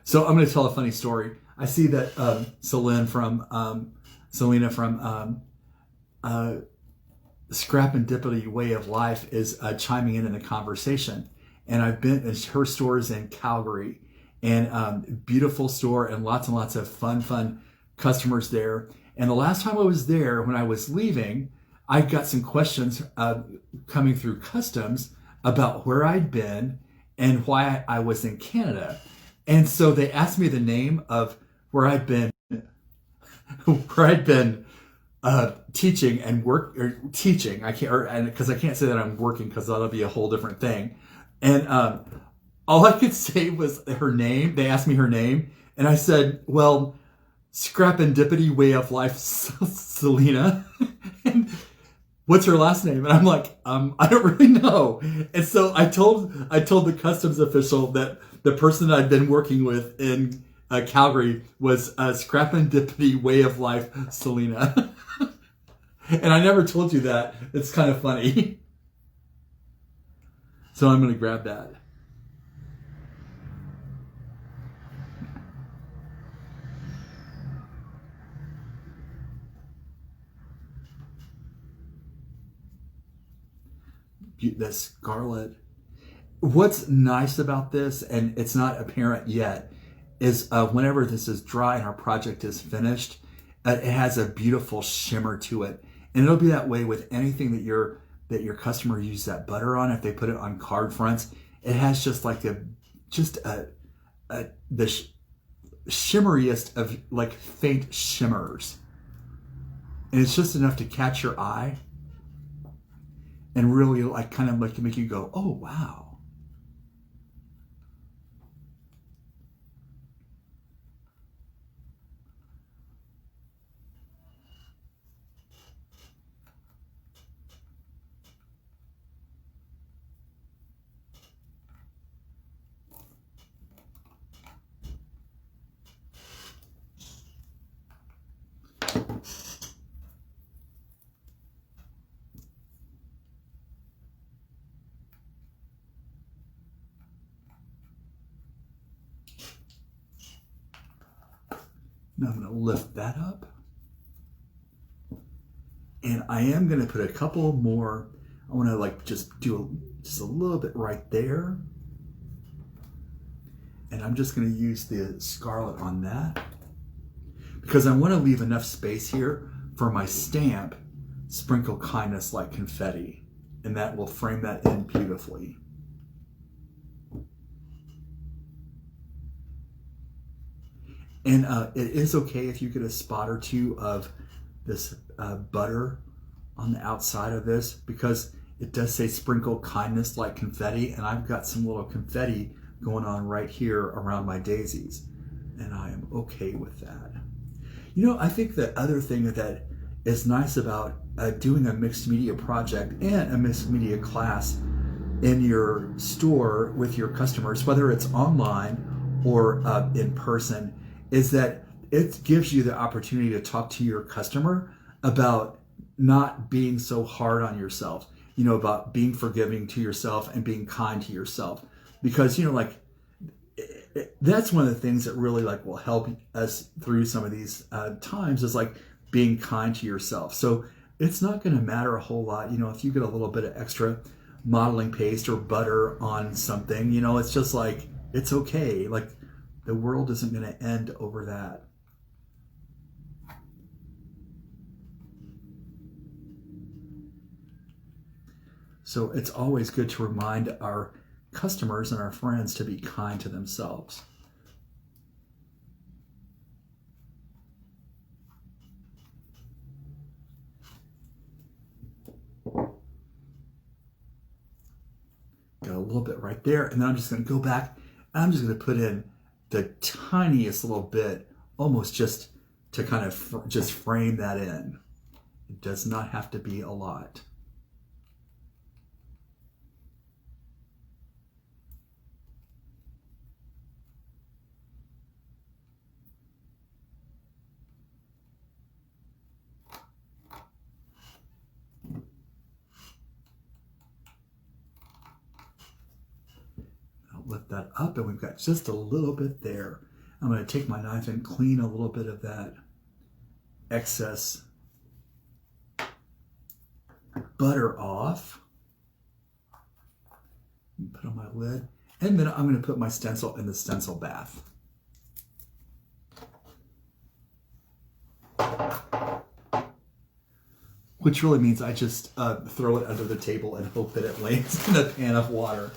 Speaker 1: So I'm going to tell a funny story. I see that Selena from Scrap and Dippity Way of Life is chiming in the conversation. And I've been, her store is in Calgary, and beautiful store and lots of fun customers there. And the last time I was there, when I was leaving, I got some questions coming through customs about where I'd been and why I was in Canada. And so they asked me the name of where I'd been teaching and teaching. I can't, because I can't say that I'm working because that'll be a whole different thing. And all I could say was her name. They asked me her name, and I said, well, Scrapendipity Way of Life, Selena. And what's her last name? And I'm like, I don't really know. And so I told the customs official that the person I'd been working with in Calgary was Scrapendipity Way of Life, Selena. And I never told you that. It's kind of funny. So I'm going to grab that. The scarlet. What's nice about this, and it's not apparent yet, is whenever this is dry and our project is finished, it has a beautiful shimmer to it. And it'll be that way with anything that your customer uses that butter on. If they put it on card fronts, it has just like the shimmeriest of like faint shimmers. And it's just enough to catch your eye and really like kind of like make you go, oh, wow. Now I'm going to lift that up. And I am going to put a couple more. I want to like just do just a little bit right there. And I'm just going to use the scarlet on that because I want to leave enough space here for my stamp, Sprinkle Kindness Like Confetti. And that will frame that in beautifully. And it is okay if you get a spot or two of this butter on the outside of this because it does say Sprinkle Kindness Like Confetti, and I've got some little confetti going on right here around my daisies, and I am okay with that. You know, I think the other thing that is nice about doing a mixed media project and a mixed media class in your store with your customers, whether it's online or in person, is that it gives you the opportunity to talk to your customer about not being so hard on yourself, you know, about being forgiving to yourself and being kind to yourself. Because, you know, like that's one of the things that really like will help us through some of these times is like being kind to yourself. So it's not going to matter a whole lot, you know, if you get a little bit of extra modeling paste or butter on something, you know, it's just like, it's okay. Like, the world isn't going to end over that. So it's always good to remind our customers and our friends to be kind to themselves. Got a little bit right there, and then I'm just going to go back and I'm just going to put in the tiniest little bit, almost just to kind of just frame that in. It does not have to be a lot. Lift that up, and we've got just a little bit there. I'm going to take my knife and clean a little bit of that excess butter off. Put on my lid, and then I'm going to put my stencil in the Stencil Bath. Which really means I just throw it under the table and hope that it lands in a pan of water.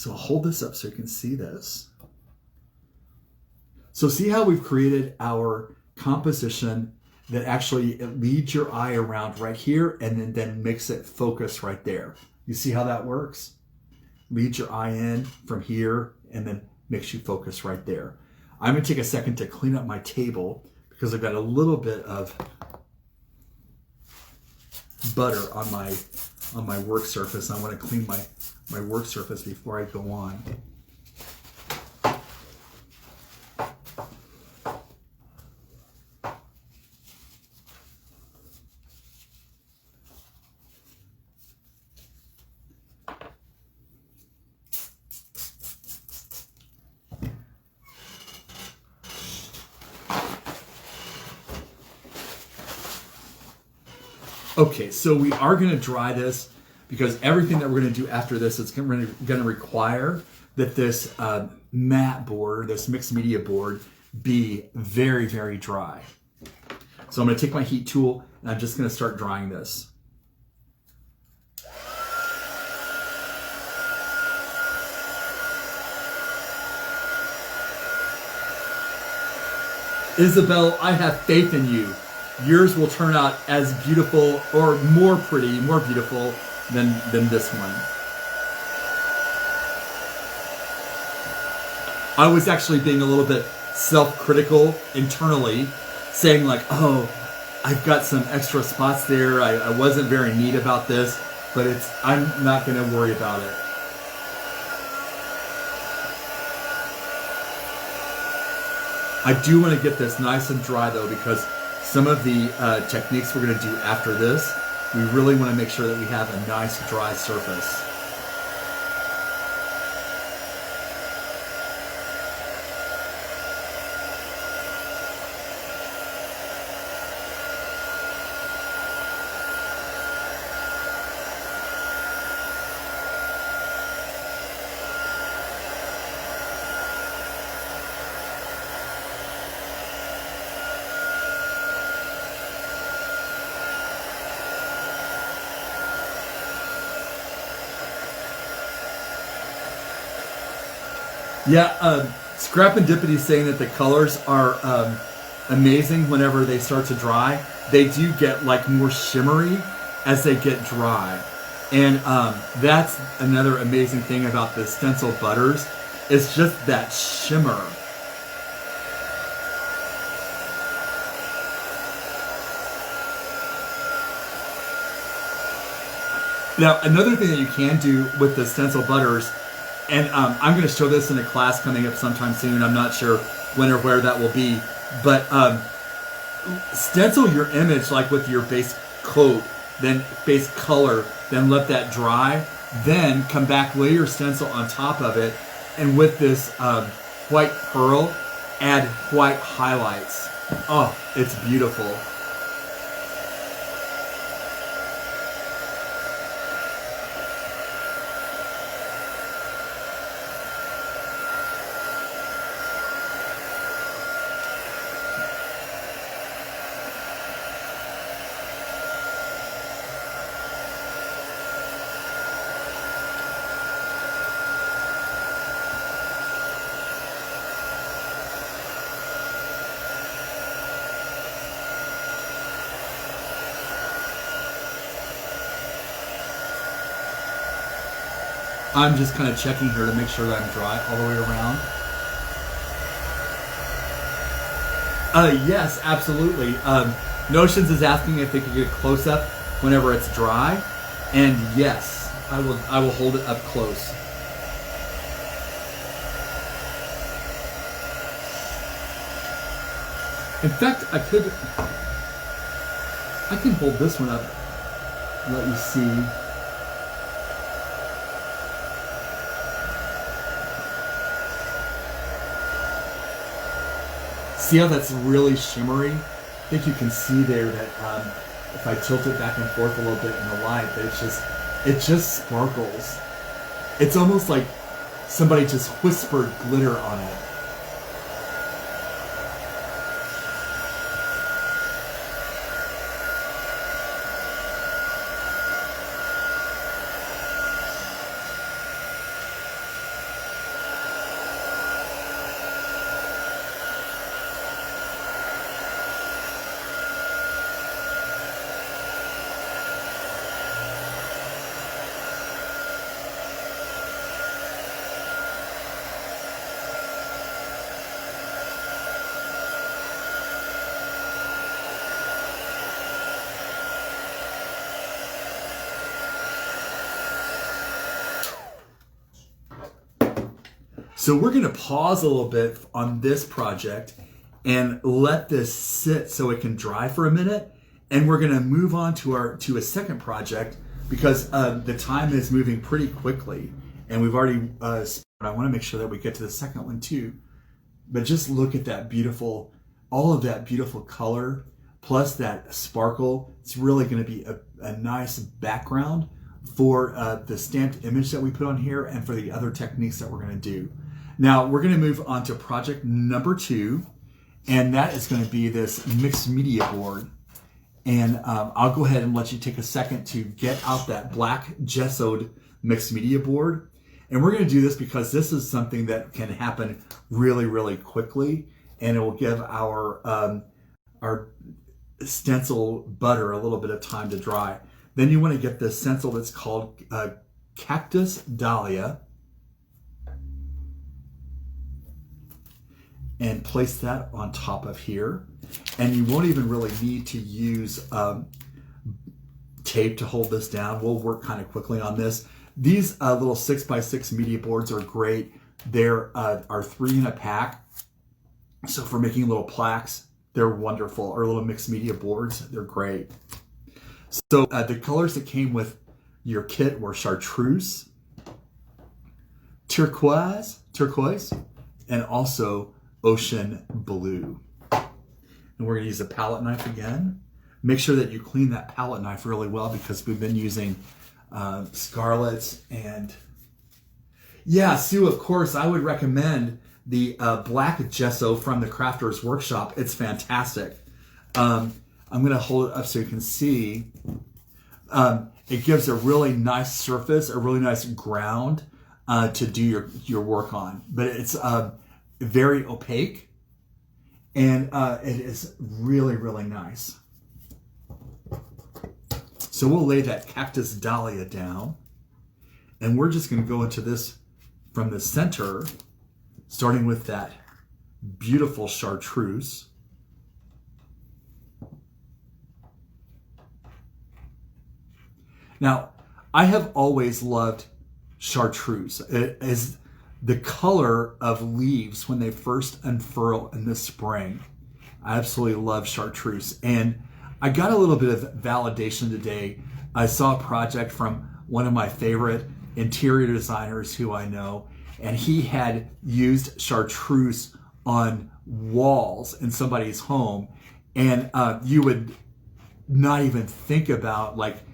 Speaker 1: So I'll hold this up so you can see this. So see how we've created our composition that actually it leads your eye around right here and then makes it focus right there. You see how that works? Leads your eye in from here and then makes you focus right there. I'm gonna take a second to clean up my table because I've got a little bit of butter on my work surface. I want to clean my work surface before I go on. Okay, so we are going to dry this because everything that we're going to do after this is going to require that this matte board, this mixed media board, be very, very dry. So I'm going to take my heat tool and I'm just going to start drying this. Isabel, I have faith in you. Yours will turn out as beautiful or more pretty, more beautiful than this one. I was actually being a little bit self-critical internally, saying like, oh, I've got some extra spots there. I wasn't very neat about this, but I'm not going to worry about it. I do want to get this nice and dry though, because some of the techniques we're going to do after this, we really want to make sure that we have a nice dry surface. Yeah, Scrap and Dippity is saying that the colors are amazing whenever they start to dry. They do get like more shimmery as they get dry. And that's another amazing thing about the Stencil Butters. It's just that shimmer. Now, another thing that you can do with the Stencil Butters, and I'm going to show this in a class coming up sometime soon. I'm not sure when or where that will be. But stencil your image like with your base coat, then base color, then let that dry. Then come back, lay your stencil on top of it. And with this white pearl, add white highlights. Oh, it's beautiful. I'm just kind of checking here to make sure that I'm dry all the way around. Yes, absolutely. Notions is asking if they could get a close-up whenever it's dry. And yes, I will hold it up close. In fact, I can hold this one up and let you see. See how that's really shimmery? I think you can see there that if I tilt it back and forth a little bit in the light, that it just sparkles. It's almost like somebody just whispered glitter on it. So we're gonna pause a little bit on this project and let this sit so it can dry for a minute. And we're gonna move on to a second project because the time is moving pretty quickly. And we've already, I wanna make sure that we get to the second one too. But just look at that beautiful, all of that beautiful color, plus that sparkle. It's really gonna be a nice background for the stamped image that we put on here and for the other techniques that we're gonna do. Now we're gonna move on to project number 2, and that is gonna be this mixed media board. And I'll go ahead and let you take a second to get out that black gessoed mixed media board. And we're gonna do this because this is something that can happen really, really quickly, and it will give our stencil butter a little bit of time to dry. Then you wanna get this stencil that's called Cactus Dahlia, and place that on top of here. And you won't even really need to use tape to hold this down. We'll work kind of quickly on this. These little 6x6 media boards are great. They're are 3 in a pack. So for making little plaques, they're wonderful. Or little mixed media boards, they're great. So the colors that came with your kit were chartreuse, turquoise, and also ocean blue. And we're gonna use a palette knife again. Make sure that you clean that palette knife really well because we've been using scarlets. And yeah, Sue, of course, I would recommend the black gesso from the Crafter's Workshop. It's fantastic. I'm gonna hold it up so you can see. It gives a really nice surface, a really nice ground to do your work on. But it's very opaque, and it is really, really nice. So we'll lay that Cactus Dahlia down, and we're just going to go into this from the center, starting with that beautiful chartreuse. Now, I have always loved chartreuse. It is the color of leaves when they first unfurl in the spring. I absolutely love chartreuse. And I got a little bit of validation today. I saw a project from one of my favorite interior designers who I know, and he had used chartreuse on walls in somebody's home. And you would not even think about like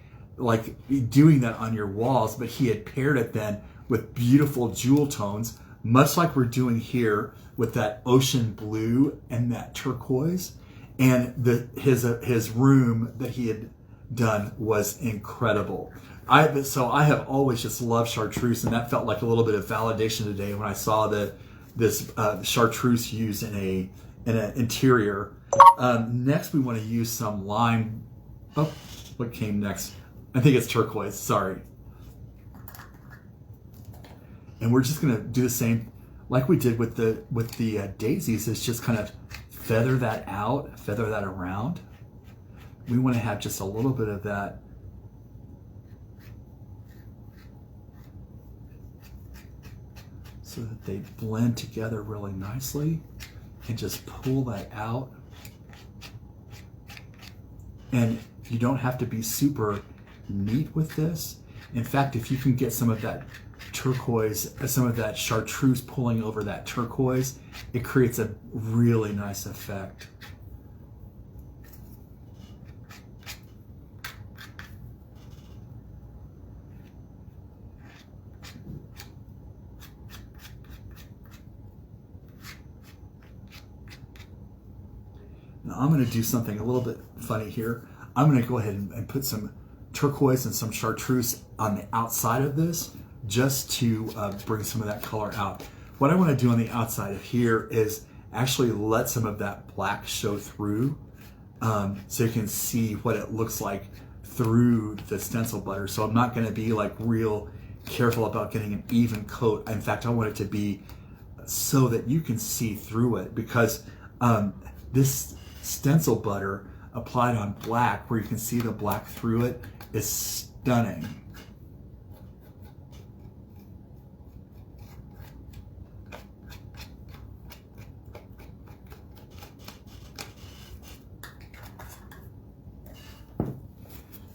Speaker 1: doing that on your walls, but he had paired it then with beautiful jewel tones, much like we're doing here with that ocean blue and that turquoise. And his room that he had done was incredible. So I have always just loved chartreuse, and that felt like a little bit of validation today when I saw this chartreuse used in an interior. Next, we want to use some lime. Oh, what came next? I think it's turquoise. Sorry. And we're just gonna do the same like we did with the daisies. Is just kind of feather that out, feather that around. We want to have just a little bit of that so that they blend together really nicely, and just pull that out. And you don't have to be super neat with this. In fact, if you can get some of that turquoise, some of that chartreuse pulling over that turquoise, it creates a really nice effect. Now I'm going to do something a little bit funny here. I'm going to go ahead and put some turquoise and some chartreuse on the outside of this, just to bring some of that color out. What I want to do on the outside of here is actually let some of that black show through, so you can see what it looks like through the stencil butter. So I'm not going to be like real careful about getting an even coat. In fact, I want it to be so that you can see through it, because this stencil butter applied on black, where you can see the black through it, is stunning.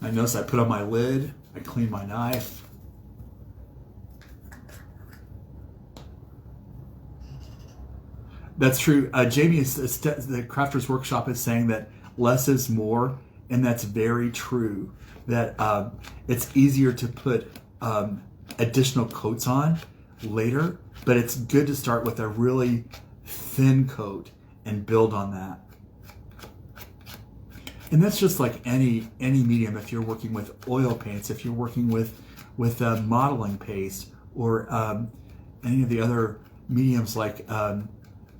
Speaker 1: I notice I put on my lid, I clean my knife. That's true. Jamie, the Crafters Workshop is saying that less is more, and that's very true. That it's easier to put additional coats on later, but it's good to start with a really thin coat and build on that. And that's just like any medium. If you're working with oil paints, if you're working with modeling paste, or any of the other mediums like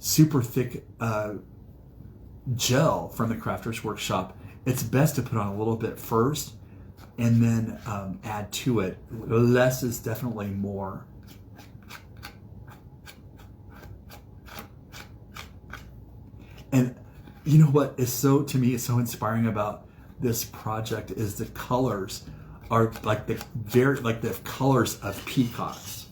Speaker 1: super thick gel from the Crafters Workshop, it's best to put on a little bit first and then add to it. Less is definitely more. And you know what is to me is so inspiring about this project is the colors are like the colors of peacocks.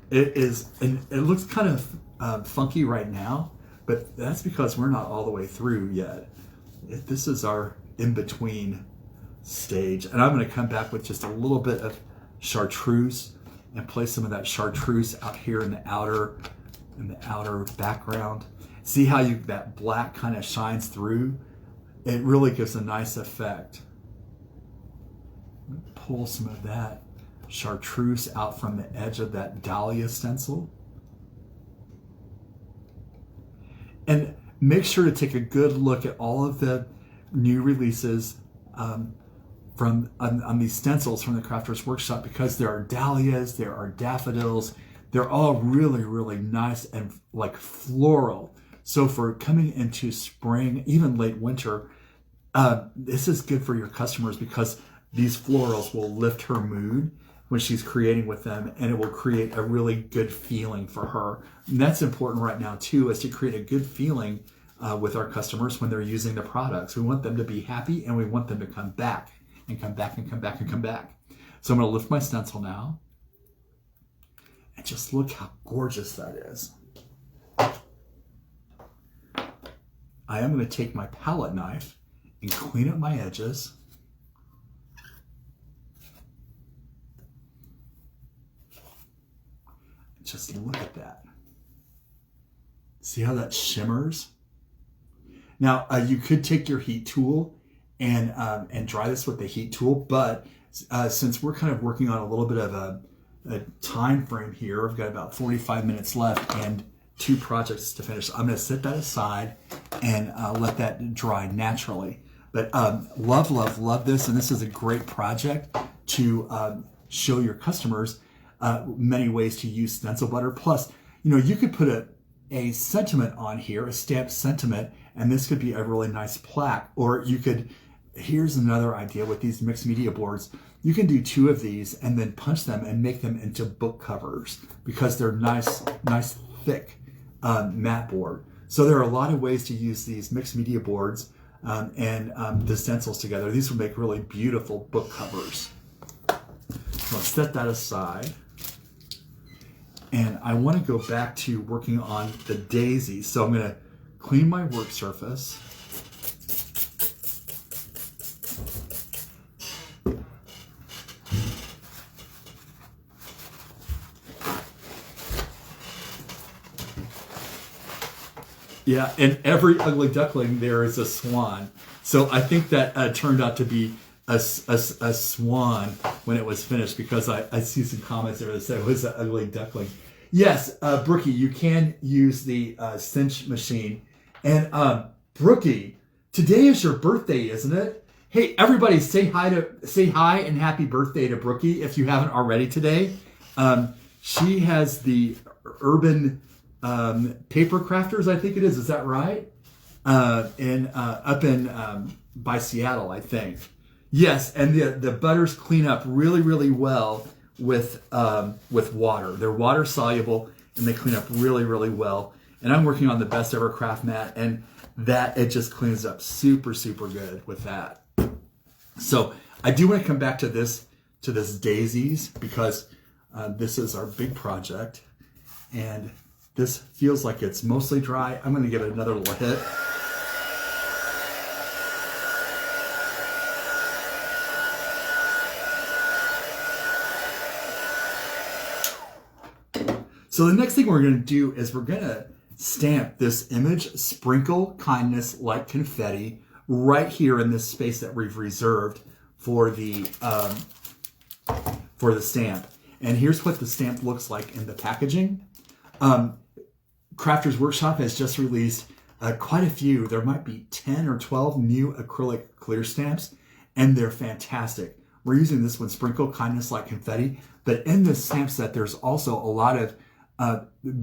Speaker 1: It is, and it looks kind of funky right now, but that's because we're not all the way through yet. This is our in-between stage, and I'm going to come back with just a little bit of chartreuse and place some of that chartreuse out here in the outer background. See how that black kind of shines through? It really gives a nice effect. Pull some of that chartreuse out from the edge of that dahlia stencil. And make sure to take a good look at all of the new releases on these stencils from the Crafters Workshop, because there are dahlias, there are daffodils. They're all really, really nice and like floral. So for coming into spring, even late winter, this is good for your customers because these florals will lift her mood when she's creating with them, and it will create a really good feeling for her. And that's important right now too, is to create a good feeling with our customers when they're using the products. We want them to be happy, and we want them to come back and come back and come back and come back. So I'm going to lift my stencil now, and just look how gorgeous that is. I am going to take my palette knife and clean up my edges. Just look at that. See how that shimmers? Now, you could take your heat tool and dry this with the heat tool, but since we're kind of working on a little bit of a time frame here, I've got about 45 minutes left and 2 projects to finish. I'm going to set that aside and let that dry naturally. But love this, and this is a great project to show your customers many ways to use stencil butter. Plus, you could put a sentiment on here, a stamped sentiment, and this could be a really nice plaque. Or you could, here's another idea with these mixed media boards. You can do 2 of these and then punch them and make them into book covers because they're nice thick matte board. So there are a lot of ways to use these mixed media boards and the stencils together. These would make really beautiful book covers. So I'll set that aside. And I want to go back to working on the daisies. So I'm going to clean my work surface. Yeah, in every ugly duckling there is a swan. So I think that turned out to be a swan when it was finished, because I see some comments there that say it was an ugly duckling. Yes, Brookie, you can use the cinch machine. And Brookie, today is your birthday, isn't it? Hey, everybody, say hi and happy birthday to Brookie if you haven't already today. She has the Urban Paper Crafters, I think it is. Is that right? Up in by Seattle, I think. Yes, and the butters clean up really, really well with water. They're water soluble and they clean up really, really well. And I'm working on the Best Ever Craft Mat, and that it just cleans up super, super good with that. So I do want to come back to this daisies, because this is our big project, and this feels like it's mostly dry. I'm going to give it another little hit. So the next thing we're going to do is we're going to stamp this image, sprinkle kindness like confetti, right here in this space that we've reserved for the stamp. And here's what the stamp looks like in the packaging. Crafters Workshop has just released quite a few. There might be 10 or 12 new acrylic clear stamps, and they're fantastic. We're using this one, Sprinkle Kindness Like Confetti, but in this stamp set, there's also a lot of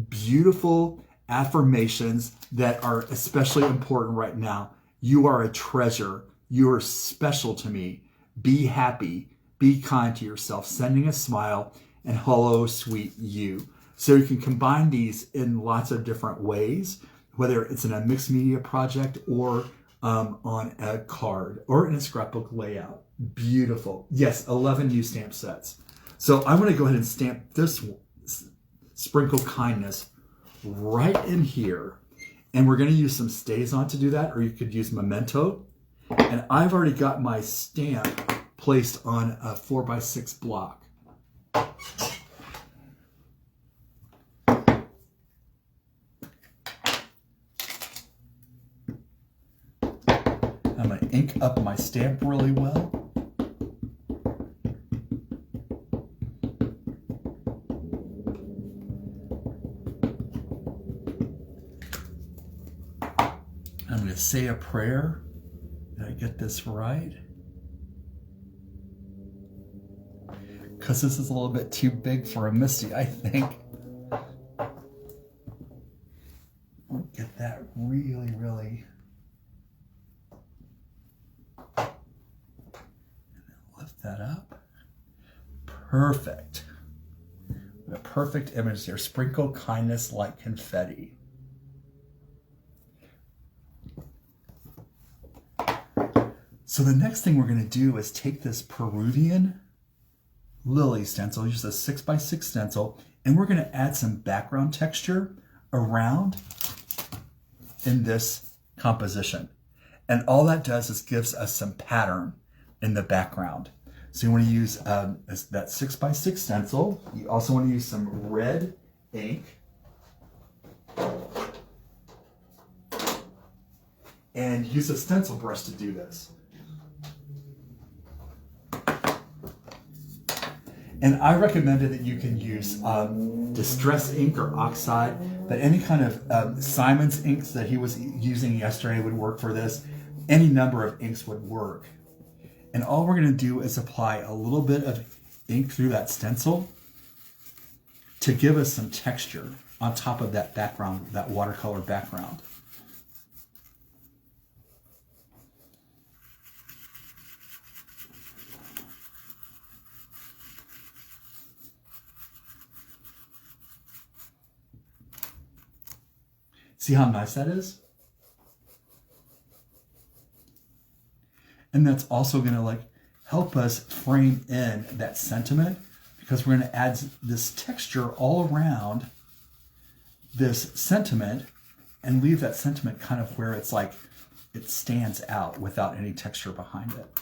Speaker 1: beautiful affirmations that are especially important right now. You are a treasure. You are special to me. Be happy. Be kind to yourself. Sending a smile, and hello, sweet you. So you can combine these in lots of different ways, whether it's in a mixed media project or on a card or in a scrapbook layout. Beautiful. Yes, 11 new stamp sets. So I'm going to go ahead and stamp this Sprinkle Kindness right in here. And we're going to use some Stazon to do that, or you could use Memento. And I've already got my stamp placed on a 4x6 block. I'm going to ink up my stamp really well. I'm going to say a prayer that I get this right, because this is a little bit too big for a Misty, I think. I'll get that really, really. And then lift that up. Perfect. A perfect image there. Sprinkle kindness like confetti. So the next thing we're going to do is take this Peruvian lily stencil, use a 6x6 stencil, and we're going to add some background texture around in this composition. And all that does is gives us some pattern in the background. So you want to use that 6x6 stencil. You also want to use some red ink. And use a stencil brush to do this. And I recommended that you can use Distress ink or Oxide, but any kind of Simon's inks that he was using yesterday would work for this. Any number of inks would work. And all we're going to do is apply a little bit of ink through that stencil to give us some texture on top of that background, that watercolor background. See how nice that is? And that's also going to help us frame in that sentiment, because we're going to add this texture all around this sentiment and leave that sentiment kind of where it's it stands out without any texture behind it.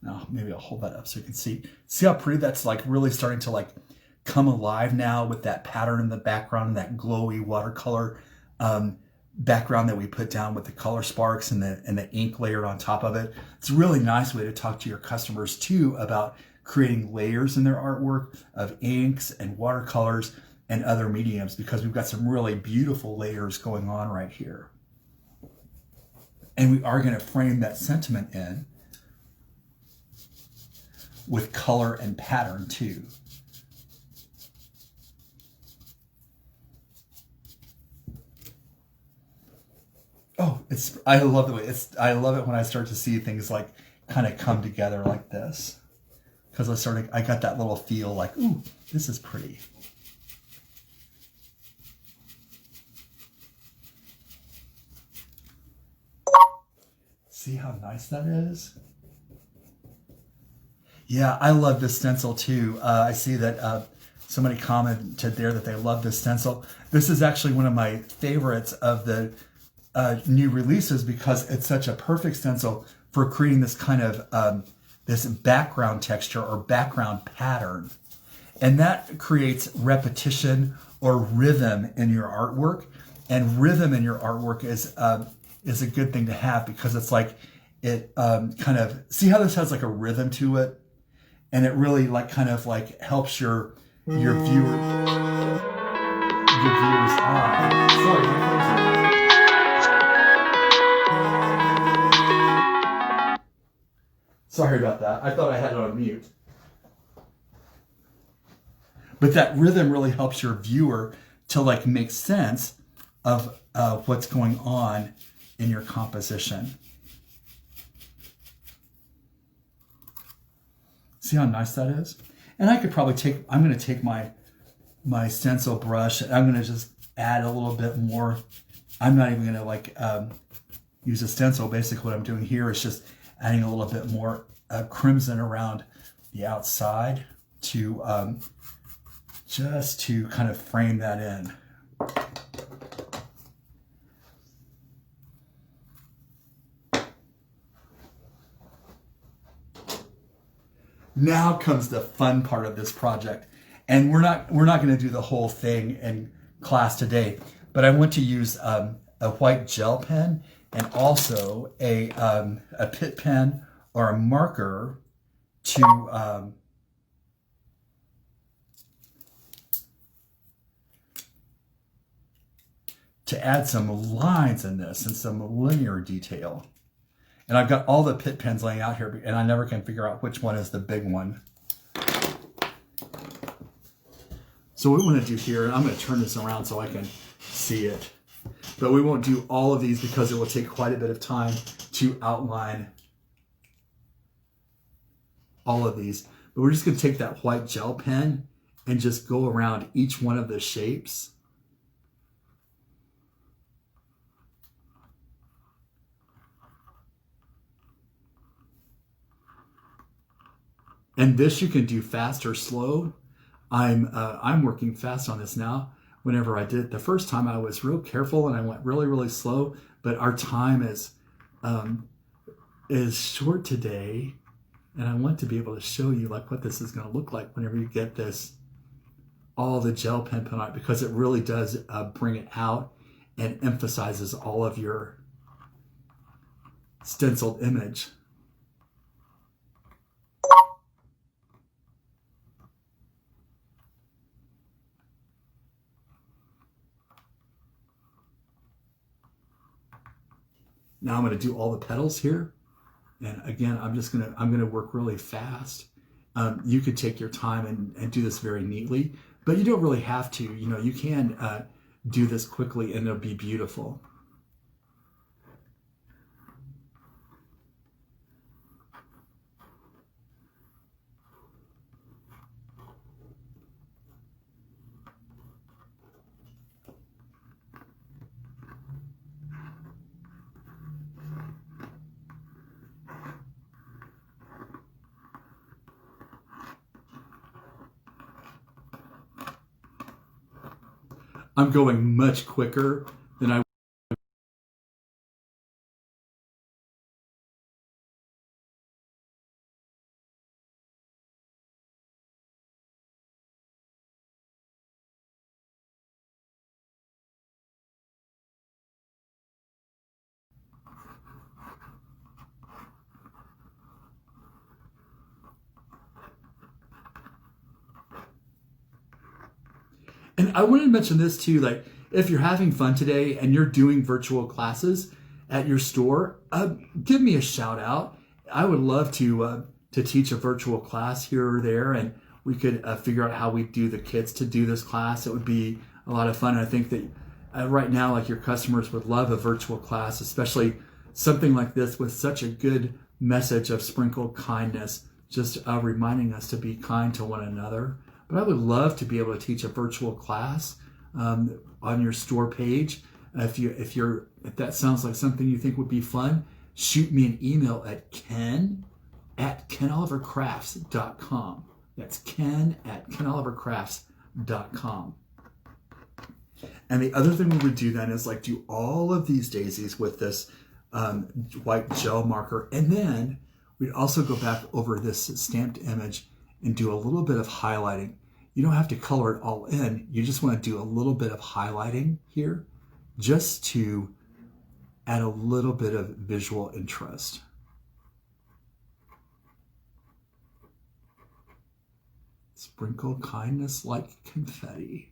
Speaker 1: Now, maybe I'll hold that up so you can see. See how pretty that's really starting to come alive now with that pattern in the background and that glowy watercolor background that we put down with the color sparks and the ink layered on top of it. It's a really nice way to talk to your customers too about creating layers in their artwork of inks and watercolors and other mediums, because we've got some really beautiful layers going on right here. And we are going to frame that sentiment in with color and pattern too. Oh, I love the way I love it when I start to see things kind of come together like this, because I got that little feel ooh, this is pretty. See how nice that is? Yeah, I love this stencil too. I see that somebody commented there that they love this stencil. This is actually one of my favorites of the new releases because it's such a perfect stencil for creating this kind of this background texture or background pattern. And that creates repetition or rhythm in your artwork. And rhythm in your artwork is a good thing to have because it's like it kind of, see how this has like a rhythm to it? And it really like kind of like helps your viewer's eye. Sorry, my phone's sorry about that. I thought I had it on mute. But that rhythm really helps your viewer to like make sense of what's going on in your composition. See how nice that is? And I could probably I'm going to take my stencil brush and I'm going to just add a little bit more. I'm not even going to like use a stencil. Basically what I'm doing here is just adding a little bit more crimson around the outside to just to kind of frame that in. Now comes the fun part of this project. And we're not going to do the whole thing in class today, but I want to use a white gel pen and also a Pitt pen or a marker to add some lines in this and some linear detail. And I've got all the Pitt pens laying out here, and I never can figure out which one is the big one. So what we want to do here, and I'm going to turn this around so I can see it. But we won't do all of these because it will take quite a bit of time to outline all of these. But we're just going to take that white gel pen and just go around each one of the shapes. And this you can do fast or slow. I'm working fast on this now. Whenever I did it the first time, I was real careful and I went really, really slow. But our time is short today, and I want to be able to show you like what this is going to look like whenever you get this, all the gel pen put on it, because it really does bring it out and emphasizes all of your stenciled image. Now I'm going to do all the petals here. And again, I'm going to work really fast. You could take your time and do this very neatly, but you don't really have to. You know, you can do this quickly and it'll be beautiful. I'm going much quicker than I And I wanted to mention this too, like if you're having fun today and you're doing virtual classes at your store, give me a shout out. I would love to teach a virtual class here or there, and we could figure out how we do the kits to do this class. It would be a lot of fun. And I think that right now, like your customers would love a virtual class, especially something like this with such a good message of sprinkled kindness, just reminding us to be kind to one another. But I would love to be able to teach a virtual class on your store page. If that sounds like something you think would be fun, shoot me an email at ken@kenolivercrafts.com. That's ken@kenolivercrafts.com. And the other thing we would do then is like do all of these daisies with this white gel marker. And then we'd also go back over this stamped image and do a little bit of highlighting. You don't have to color it all in. You just want to do a little bit of highlighting here just to add a little bit of visual interest. Sprinkle kindness like confetti.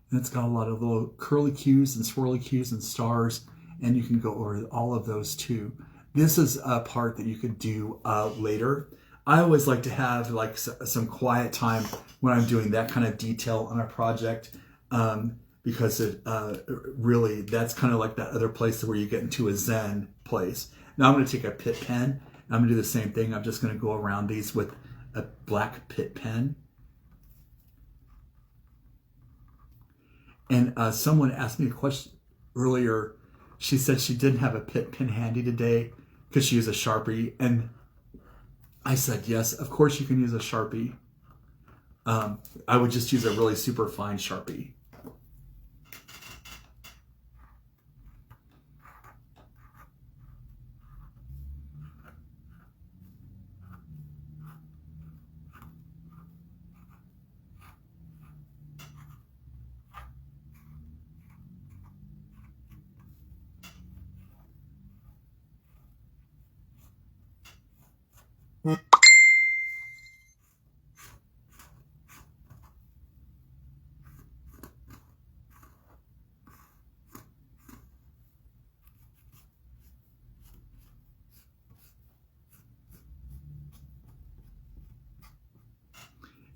Speaker 1: And it's got a lot of little curly cues and swirly cues and stars, and you can go over all of those too. This is a part that you could do later. I always like to have like some quiet time when I'm doing that kind of detail on a project, because it really, that's kind of like that other place where you get into a Zen place. Now I'm going to take a Pitt pen, and I'm going to do the same thing. I'm just going to go around these with a black Pitt pen. And someone asked me a question earlier. She said she didn't have a Pitt pen handy today because she used a Sharpie. And I said, yes, of course you can use a Sharpie. I would just use a really super fine Sharpie.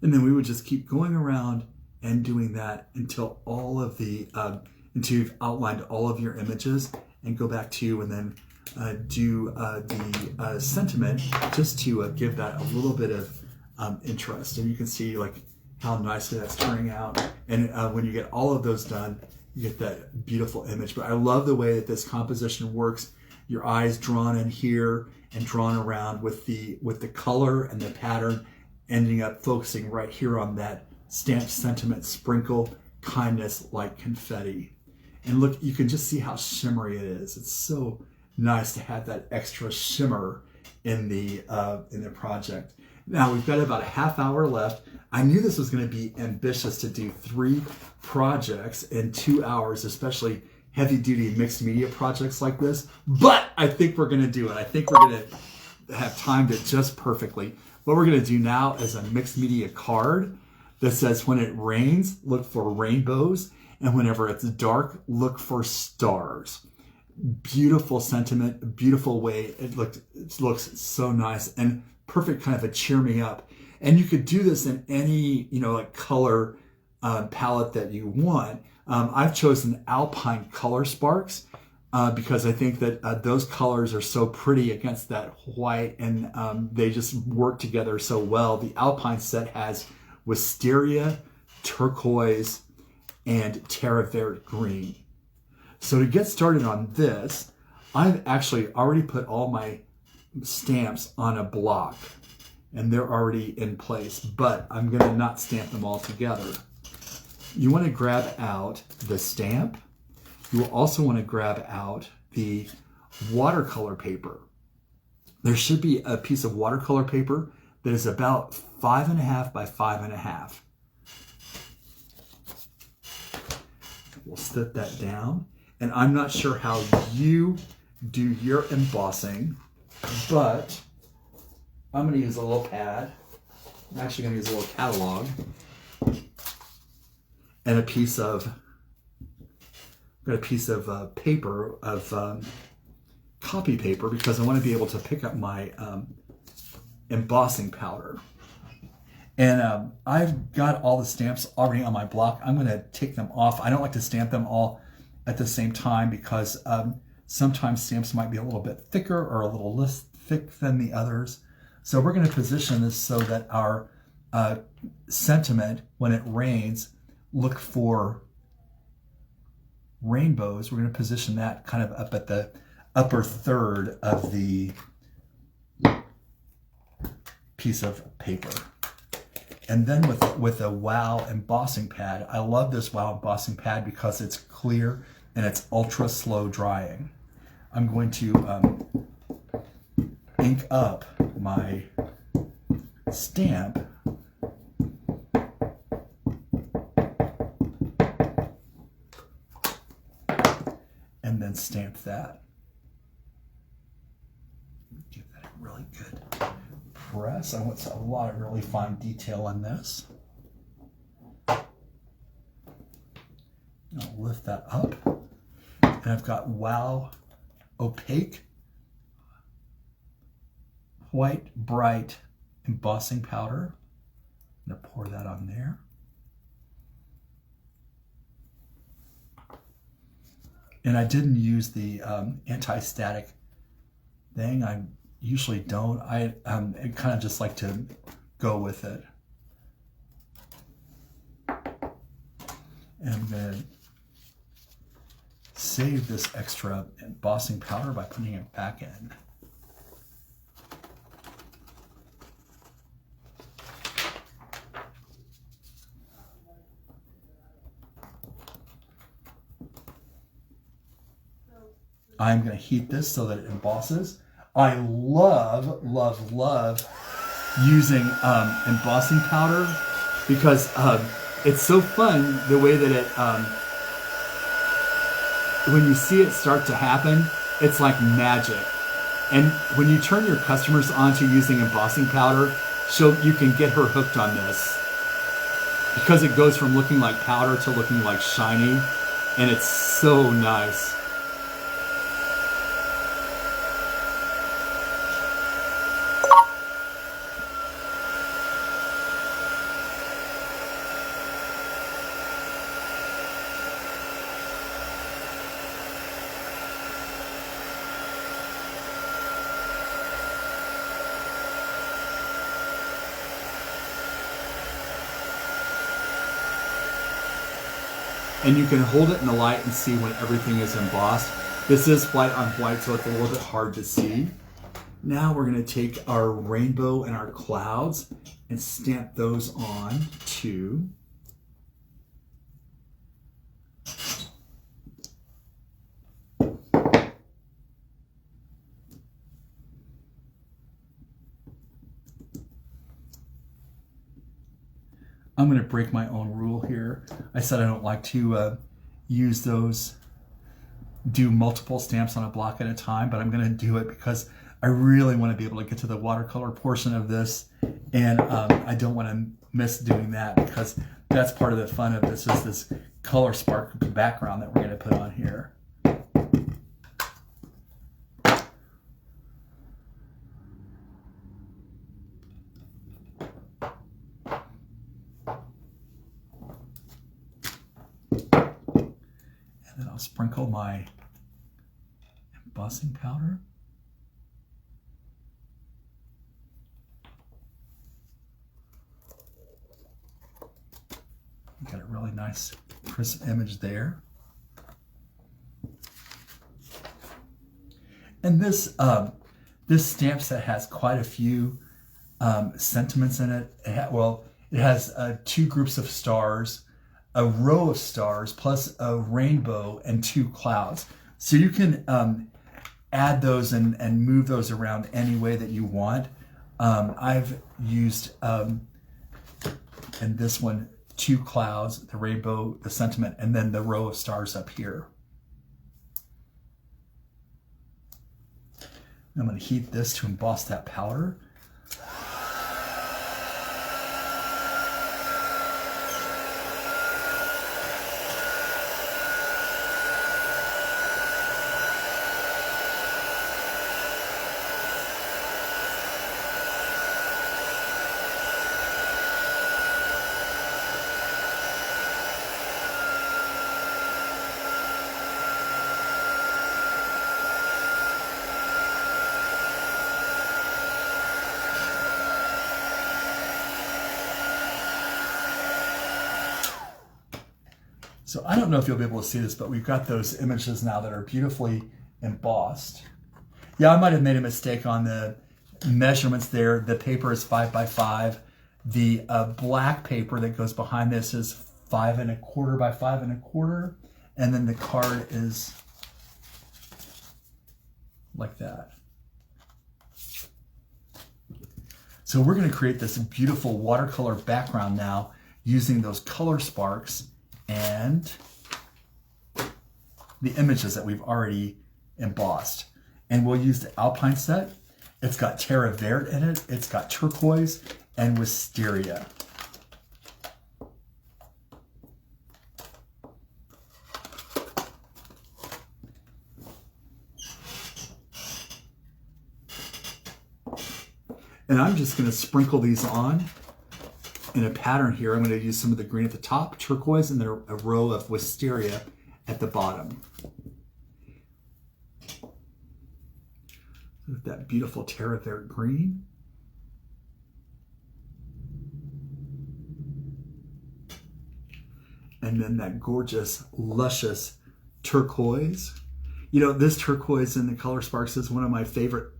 Speaker 1: And then we would just keep going around and doing that until all of the, until you've outlined all of your images, and go back to and then do the sentiment just to give that a little bit of interest. And you can see like how nicely that's turning out. And when you get all of those done, you get that beautiful image. But I love the way that this composition works. Your eyes drawn in here and drawn around with the color and the pattern, ending up focusing right here on that stamped sentiment, sprinkle kindness like confetti. And look, you can just see how shimmery it is. It's so nice to have that extra shimmer in the project. Now we've got about a half hour left. I knew this was going to be ambitious to do 3 projects in 2 hours, especially heavy duty mixed media projects like this, but I think we're going to do it. I think we're going to have timed it just perfectly. What we're going to do now is a mixed media card that says, when it rains, look for rainbows, and whenever it's dark, look for stars. Beautiful sentiment, beautiful way. It looks so nice, and perfect kind of a cheer me up. And you could do this in any, like color palette that you want. I've chosen Alpine Color Sparks because I think that those colors are so pretty against that white, and they just work together so well. The Alpine set has wisteria, turquoise, and terra verde green. So to get started on this, I've actually already put all my stamps on a block, and they're already in place, but I'm going to not stamp them all together. You want to grab out the stamp. You will also want to grab out the watercolor paper. There should be a piece of watercolor paper that is about 5.5 by 5.5. We'll set that down. And I'm not sure how you do your embossing, but I'm going to use a little pad. I'm actually going to use a little catalog and a piece of paper, of copy paper, because I want to be able to pick up my embossing powder. And I've got all the stamps already on my block. I'm going to take them off. I don't like to stamp them all at the same time because sometimes stamps might be a little bit thicker or a little less
Speaker 2: thick than the others. So we're going to position this so that our sentiment, when it rains, look for rainbows. We're going to position that kind of up at the upper third of the piece of paper. And then with a Wow embossing pad, I love this Wow embossing pad because it's clear and it's ultra slow drying. I'm going to ink up my stamp and then stamp that. Give that a really good press. I want a lot of really fine detail on this. I'll lift that up. And I've got Wow opaque, white, bright embossing powder. I'm going to pour that on there. And I didn't use the anti-static thing. I usually don't. I kind of just like to go with it. And I'm going to save this extra embossing powder by putting it back in. I'm going to heat this so that it embosses. I love, love, love using embossing powder because it's so fun the way that it, when you see it start to happen, it's like magic. And when you turn your customers onto using embossing powder, you can get her hooked on this because it goes from looking like powder to looking like shiny, and it's so nice. And you can hold it in the light and see when everything is embossed. This is white on white, so it's a little bit hard to see. Now we're going to take our rainbow and our clouds and stamp those on too. I'm going to break my own rule here. I said I don't like to do multiple stamps on a block at a time, but I'm going to do it because I really want to be able to get to the watercolor portion of this, and I don't want to miss doing that because that's part of the fun of this, is this color spark background that we're going to put on here. Sprinkle my embossing powder. Got a really nice crisp image there. And this stamp set has quite a few sentiments in it. It has 2 groups of stars, a row of stars, plus a rainbow and 2 clouds. So you can add those and move those around any way that you want. I've used, in this one, 2 clouds, the rainbow, the sentiment, and then the row of stars up here. I'm going to heat this to emboss that powder. So I don't know if you'll be able to see this, but we've got those images now that are beautifully embossed. Yeah, I might have made a mistake on the measurements there. The paper is 5 by 5. The black paper that goes behind this is 5 1/4 by 5 1/4. And then the card is like that. So we're going to create this beautiful watercolor background now using those color sparks and the images that we've already embossed. And we'll use the Alpine set. It's got Terra Verde in it. It's got turquoise and wisteria. And I'm just going to sprinkle these on in a pattern here. I'm going to use some of the green at the top, turquoise, and then a row of wisteria at the bottom. With that beautiful Terra Verde green. And then that gorgeous, luscious turquoise. You know, this turquoise in the color sparks is one of my favorite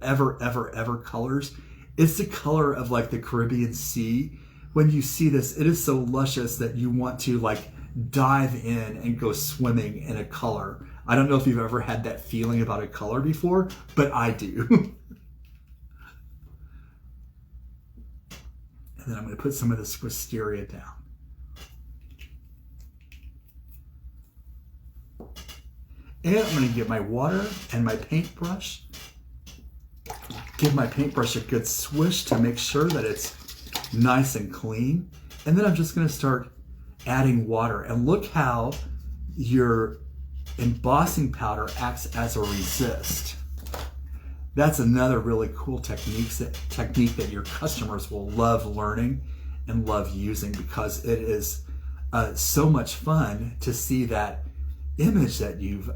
Speaker 2: ever colors. It's the color of like the Caribbean Sea. When you see this, it is so luscious that you want to like dive in and go swimming in a color. I don't know if you've ever had that feeling about a color before, but I do. And then I'm going to put some of this wisteria down. And I'm going to get my water and my paintbrush. Give my paintbrush a good swish to make sure that it's nice and clean. And then I'm just going to start adding water. And look how your embossing powder acts as a resist. That's another really cool technique that your customers will love learning and love using, because it is so much fun to see that image that you've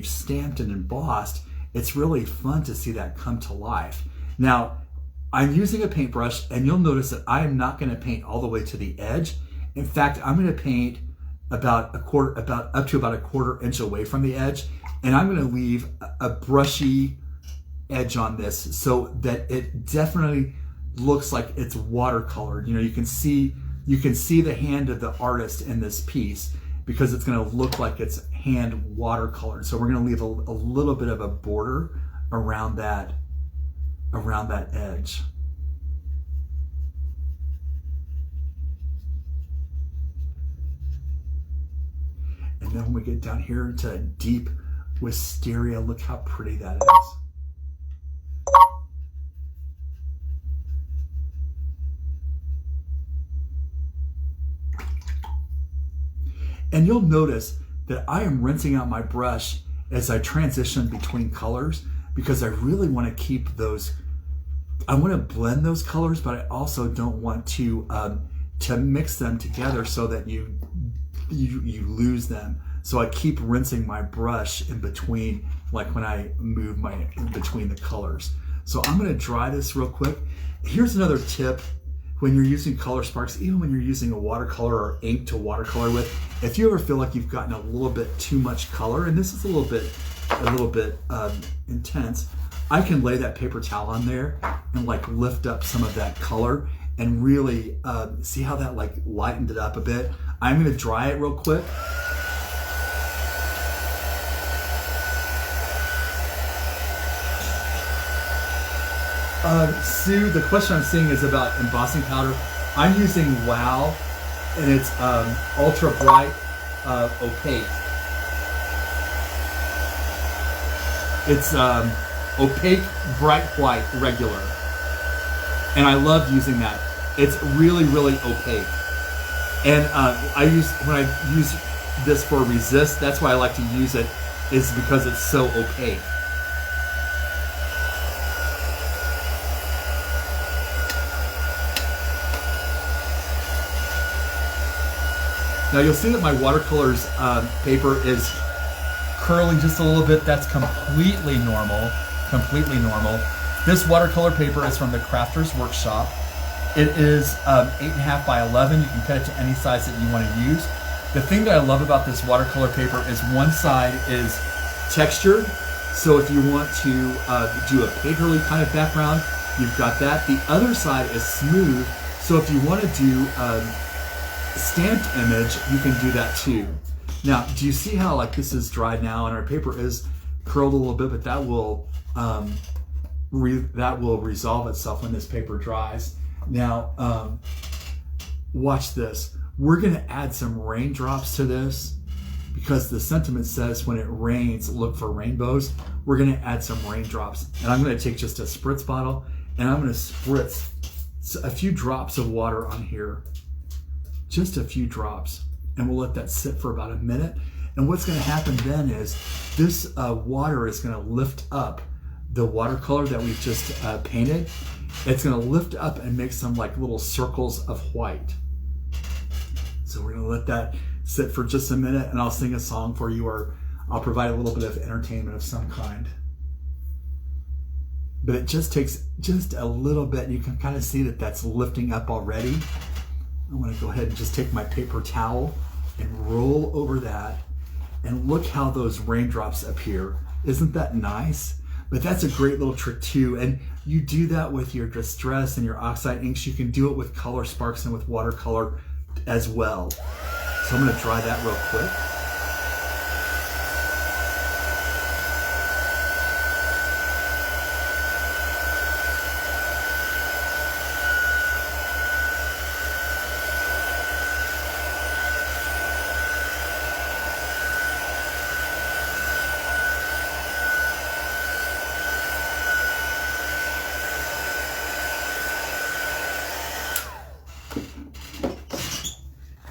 Speaker 2: stamped and embossed. It's really fun to see that come to life. Now, I'm using a paintbrush, and you'll notice that I am not going to paint all the way to the edge. In fact, I'm going to paint up to about a 1/4 inch away from the edge, and I'm going to leave a brushy edge on this so that it definitely looks like it's watercolored. You know, you can see the hand of the artist in this piece, because it's going to look like it's hand watercolored. So we're going to leave a little bit of a border around that edge. And then when we get down here to deep wisteria, look how pretty that is. And you'll notice that I am rinsing out my brush as I transition between colors, because I really want to keep those, I want to blend those colors, but I also don't want to mix them together so that you lose them. So I keep rinsing my brush in between, like when I move in between the colors. So I'm going to dry this real quick. Here's another tip. When you're using color sparks, even when you're using a watercolor or ink to watercolor with, if you ever feel like you've gotten a little bit too much color, and this is a little bit intense, I can lay that paper towel on there and like lift up some of that color and really see how that like lightened it up a bit. I'm going to dry it real quick. Sue, the question I'm seeing is about embossing powder. I'm using Wow, and it's ultra bright opaque. It's opaque, bright white, regular. And I love using that. It's really, really opaque. And when I use this for resist, that's why I like to use it, is because it's so opaque. Now you'll see that my watercolors paper is curling just a little bit. That's completely normal, completely normal. This watercolor paper is from the Crafter's Workshop. It is 8.5 by 11. You can cut it to any size that you want to use. The thing that I love about this watercolor paper is one side is
Speaker 1: Textured, so if you want to do a paperly kind of background, you've got that. The other side is smooth, so if you want to do stamped image, you can do that too. Now, do you see how like this is dried now and our paper is curled a little bit, but that will resolve itself when this paper dries. Now, watch this. We're gonna add some raindrops to this because the sentiment says when it rains, look for rainbows. We're gonna add some raindrops. And I'm gonna take just a spritz bottle and I'm gonna spritz a few drops of water on here. Just a few drops. And we'll let that sit for about a minute. And what's gonna happen then is this water is gonna lift up the watercolor that we've just painted. It's gonna lift up and make some like little circles of white. So we're gonna let that sit for just a minute and I'll sing a song for you or I'll provide a little bit of entertainment of some kind. But it just takes just a little bit. You can kind of see that that's lifting up already. I'm gonna go ahead and just take my paper towel and roll over that and look how those raindrops appear. Isn't that nice? But that's a great little trick too. And you do that with your Distress and your Oxide inks. You can do it with Color Sparks and with watercolor as well. So I'm gonna dry that real quick.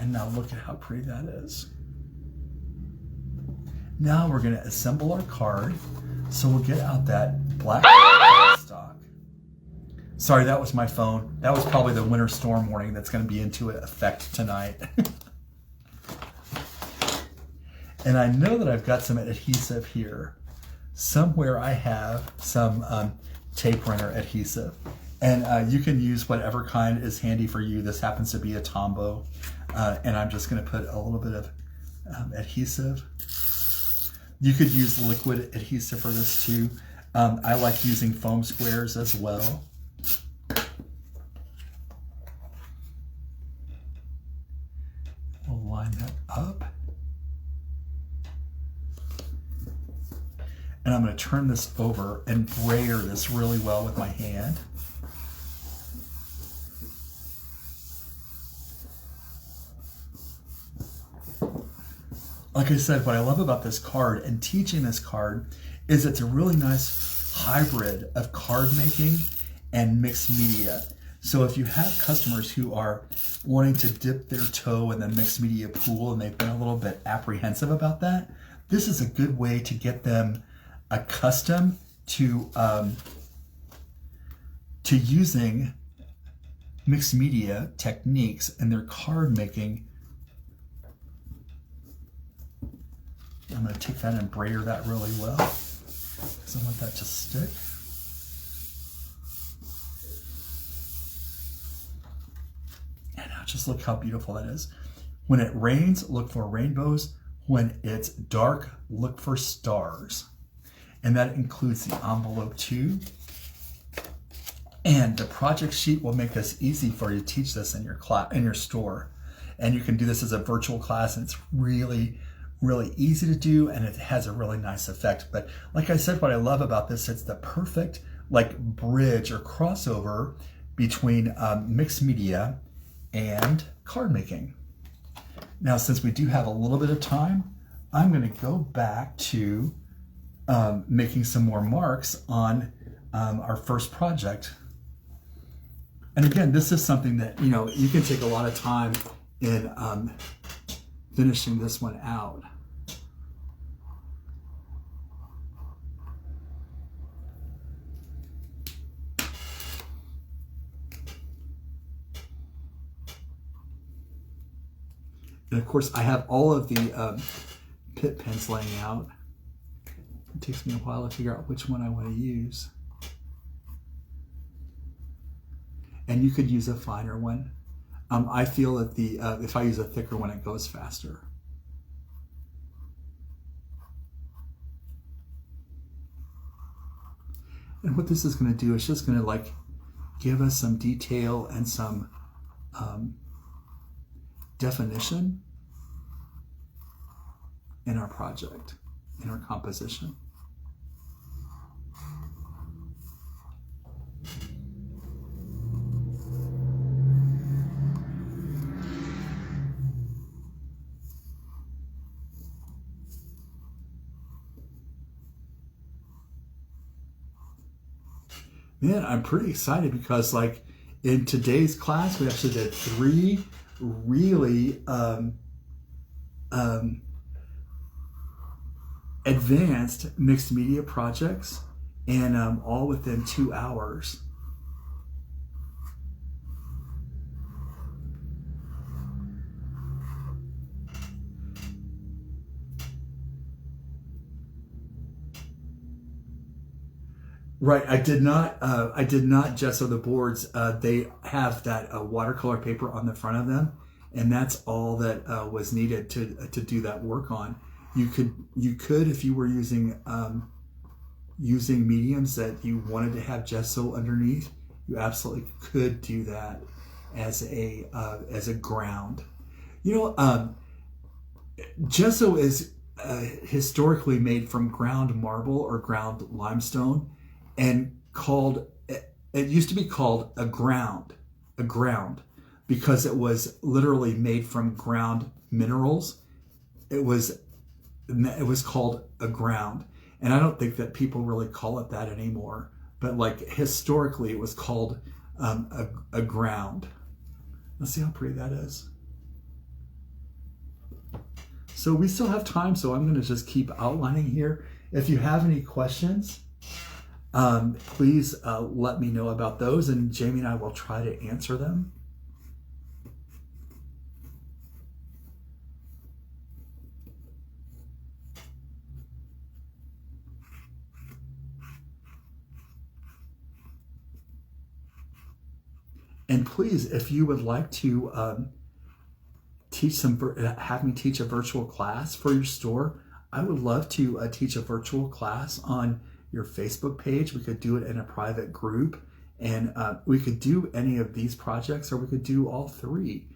Speaker 1: And now look at how pretty that is. Now we're going to assemble our card. So we'll get out that black stock. Sorry, that was my phone. That was probably the winter storm warning that's going to be into effect tonight. And I know that I've got some adhesive here. Somewhere I have some tape runner adhesive. And you can use whatever kind is handy for you. This happens to be a Tombow. And I'm just going to put a little bit of adhesive. You could use liquid adhesive for this too. I like using foam squares as well. We'll line that up. And I'm going to turn this over and brayer this really well with my hand. Like I said, what I love about this card and teaching this card is it's a really nice hybrid of card making and mixed media. So if you have customers who are wanting to dip their toe in the mixed media pool and they've been a little bit apprehensive about that, this is a good way to get them accustomed to using mixed media techniques in their card making. I'm going to take that and brayer that really well because I want that to stick. And now just look how beautiful that is. When it rains, look for rainbows. When it's dark, look for stars. And that includes the envelope too. And the project sheet will make this easy for you to teach this in your store. And you can do this as a virtual class, and it's really easy to do, and it has a really nice effect. But like I said, what I love about this, it's the perfect like bridge or crossover between mixed media and card making. Now, since we do have a little bit of time, I'm going to go back to making some more marks on our first project. And again, this is something that, you can take a lot of time in finishing this one out. And of course, I have all of the Pitt pens laying out. It takes me a while to figure out which one I want to use. And you could use a finer one. I feel that if I use a thicker one, it goes faster.
Speaker 2: And what this is going to do is just going to like give us some detail and some definition in our project, in our composition. Man, I'm pretty excited because like in today's class, we actually did 3 really advanced mixed media projects, and all within 2 hours. Right, I did not gesso the boards. They have that watercolor paper on the front of them, and that's all that was needed to do that work on. You could if you were using mediums that you wanted to have gesso underneath, you absolutely could do that as a ground. You know, gesso is historically made from ground marble or ground limestone, and it used to be called a ground, because it was literally made from ground minerals. It was called a ground, and I don't think that people really call it that anymore. But like historically, it was called a ground. Let's see how pretty that is. So we still have time, so I'm going to just keep outlining here. If you have any questions, please let me know about those, and Jamie and I will try to answer them. And please, if you would like to have me teach a virtual class for your store, I would love to teach a virtual class on your Facebook page. We could do it in a private group, and we could do any of these projects, or we could do all 3.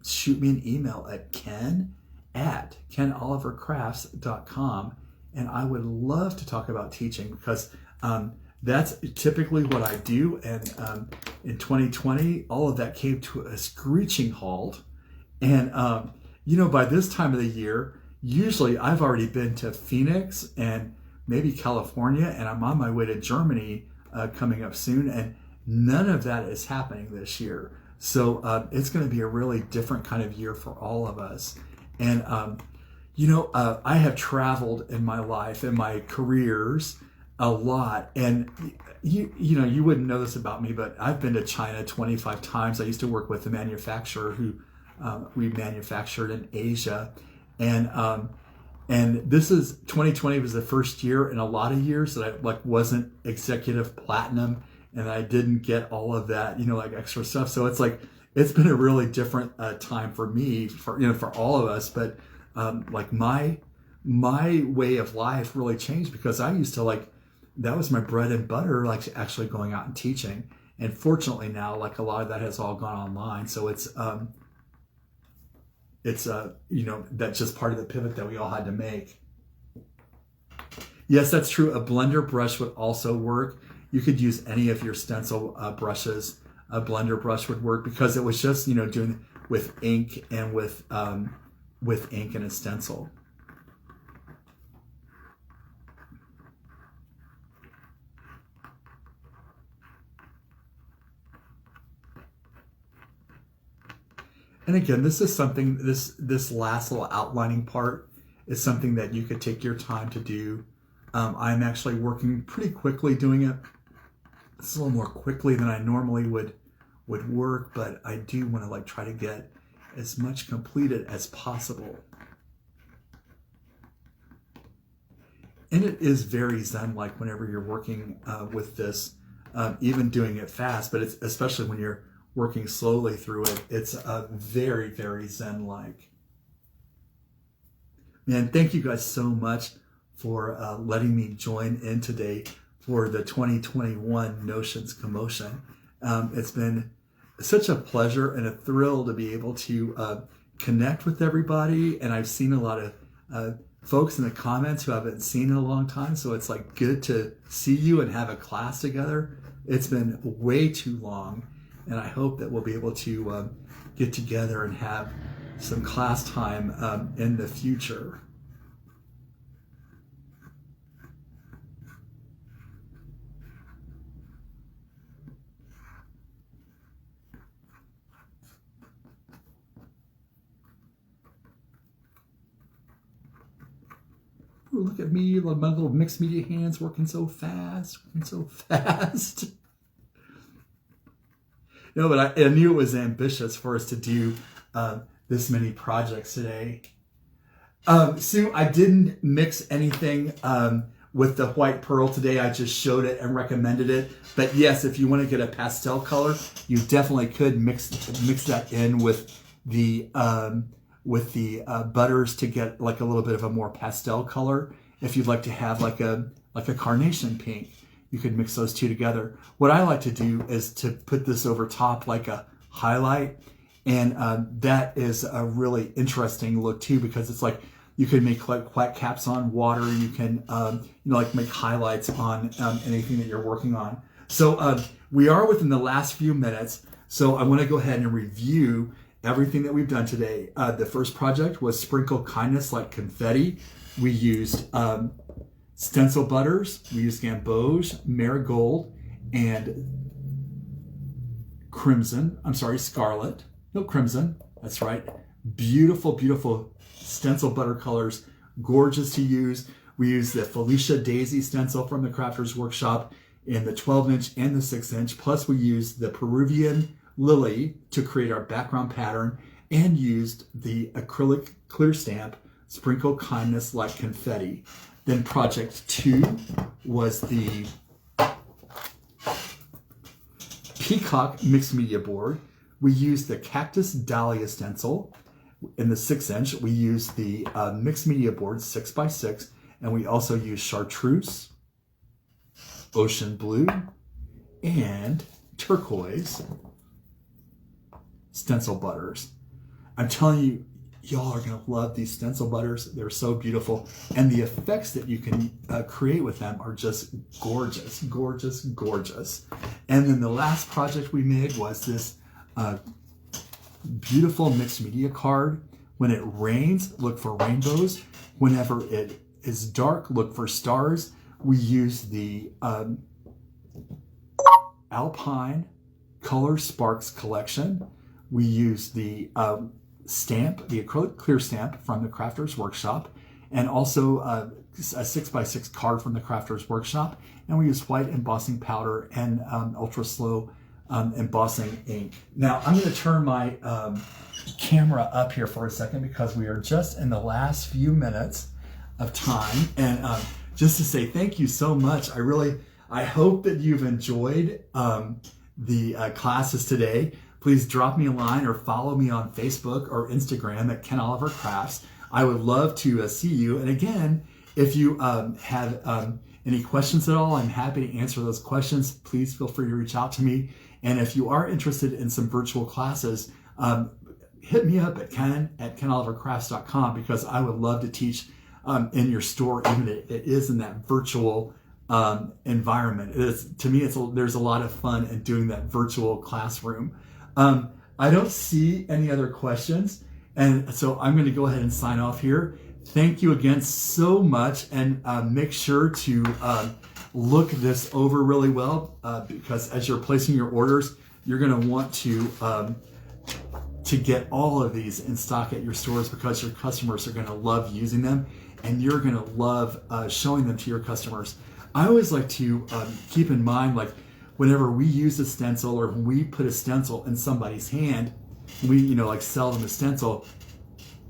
Speaker 2: Shoot me an email at ken@kenolivercrafts.com, and I would love to talk about teaching, because that's typically what I do. And in 2020, all of that came to a screeching halt. And you know, by this time of the year, usually I've already been to Phoenix and maybe California, and I'm on my way to Germany coming up soon, and none of that is happening this year. So it's going to be a really different kind of year for all of us. And you know, I have traveled in my life, in my careers, a lot, and you know, you wouldn't know this about me, but I've been to China 25 times. I used to work with a manufacturer who we manufactured in Asia, and this is 2020 was the first year in a lot of years that I like wasn't executive platinum, and I didn't get all of that, you know, like extra stuff. So it's like it's been a really different time for me, for you know, for all of us. But like my way of life really changed, because I used to like, that was my bread and butter, like actually going out and teaching. And fortunately now, like a lot of that has all gone online. So it's you know, that's just part of the pivot that we all had to make. Yes, that's true. A blender brush would also work. You could use any of your stencil brushes. A blender brush would work, because it was just, you know, doing with ink and with ink and a stencil. And again, this is something, this last little outlining part is something that you could take your time to do. I'm actually working pretty quickly doing it. It's a little more quickly than I normally would work, but I do want to like try to get as much completed as possible. And it is very Zen-like whenever you're working with this, even doing it fast, but it's especially when you're working slowly through it, it's very, very Zen-like. Man, thank you guys so much for letting me join in today for the 2021 Notions Commotion. It's been such a pleasure and a thrill to be able to connect with everybody. And I've seen a lot of folks in the comments who I haven't seen in a long time. So it's like good to see you and have a class together. It's been way too long. And I hope that we'll be able to get together and have some class time in the future. Ooh, look at me, my little mixed media hands working so fast, No, but I knew it was ambitious for us to do this many projects today. Sue, I didn't mix anything with the white pearl today. I just showed it and recommended it. But yes, if you want to get a pastel color, you definitely could mix that in with the butters to get like a little bit of a more pastel color. If you'd like to have like a carnation pink, you could mix those two together. What I like to do is to put this over top like a highlight, and that is a really interesting look too, because it's like you can make like white caps on water. You can like make highlights on anything that you're working on. So we are within the last few minutes, so I want to go ahead and review everything that we've done today. The first project was Sprinkle Kindness Like Confetti. We used Stencil Butters, we used Gamboge, Marigold, and Scarlet. No, Crimson, that's right. Beautiful, beautiful stencil butter colors, gorgeous to use. We used the Felicia Daisy stencil from the Crafters Workshop in the 12-inch and the 6-inch, plus we used the Peruvian Lily to create our background pattern, and used the acrylic clear stamp Sprinkle Kindness Like Confetti. Then project 2 was the Peacock Mixed Media Board. We used the Cactus Dahlia stencil in the 6-inch. We used the Mixed Media Board 6x6, and we also used Chartreuse, Ocean Blue, and Turquoise Stencil Butters. I'm telling you, y'all are going to love these Stencil Butters. They're so beautiful. And the effects that you can create with them are just gorgeous, gorgeous, gorgeous. And then the last project we made was this beautiful mixed media card. When it rains, look for rainbows. Whenever it is dark, look for stars. We use the Alpine Color Sparks collection. We use the stamp, the acrylic clear stamp from the Crafters Workshop, and also a 6x6 card from the Crafters Workshop. And we use white embossing powder and ultra slow embossing ink. Now I'm going to turn my camera up here for a second, because we are just in the last few minutes of time. And just to say thank you so much. I hope that you've enjoyed the classes today. Please drop me a line or follow me on Facebook or Instagram at Ken Oliver Crafts. I would love to see you. And again, if you have any questions at all, I'm happy to answer those questions. Please feel free to reach out to me. And if you are interested in some virtual classes, hit me up at ken@kenolivercrafts.com, because I would love to teach in your store, even if it is in that virtual environment. To me, there's a lot of fun in doing that virtual classroom. I don't see any other questions, and so I'm going to go ahead and sign off here. Thank you again so much, and make sure to look this over really well, because as you're placing your orders, you're going to want to get all of these in stock at your stores, because your customers are going to love using them, and you're going to love showing them to your customers. I always like to keep in mind, like, whenever we use a stencil, or when we put a stencil in somebody's hand, we sell them a stencil,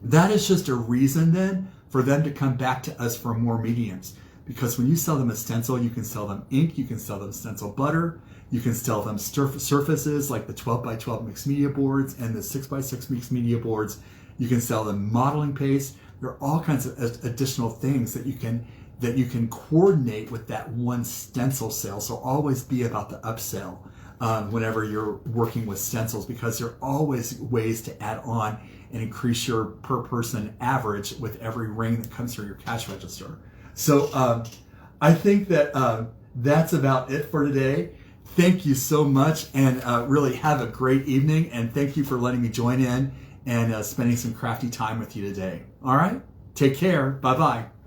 Speaker 2: that is just a reason then for them to come back to us for more mediums. Because when you sell them a stencil, you can sell them ink, you can sell them stencil butter, you can sell them surfaces like the 12x12 mixed media boards and the 6x6 mixed media boards. You can sell them modeling paste. There are all kinds of additional things that you can
Speaker 1: that you can coordinate with that one stencil sale. So always be about the upsell whenever you're working with stencils, because there are always ways to add on and increase your per person average with every ring that comes through your cash register. So I think that that's about it for today. Thank you so much, and really have a great evening, and thank you for letting me join in and spending some crafty time with you today. All right, take care. Bye-bye.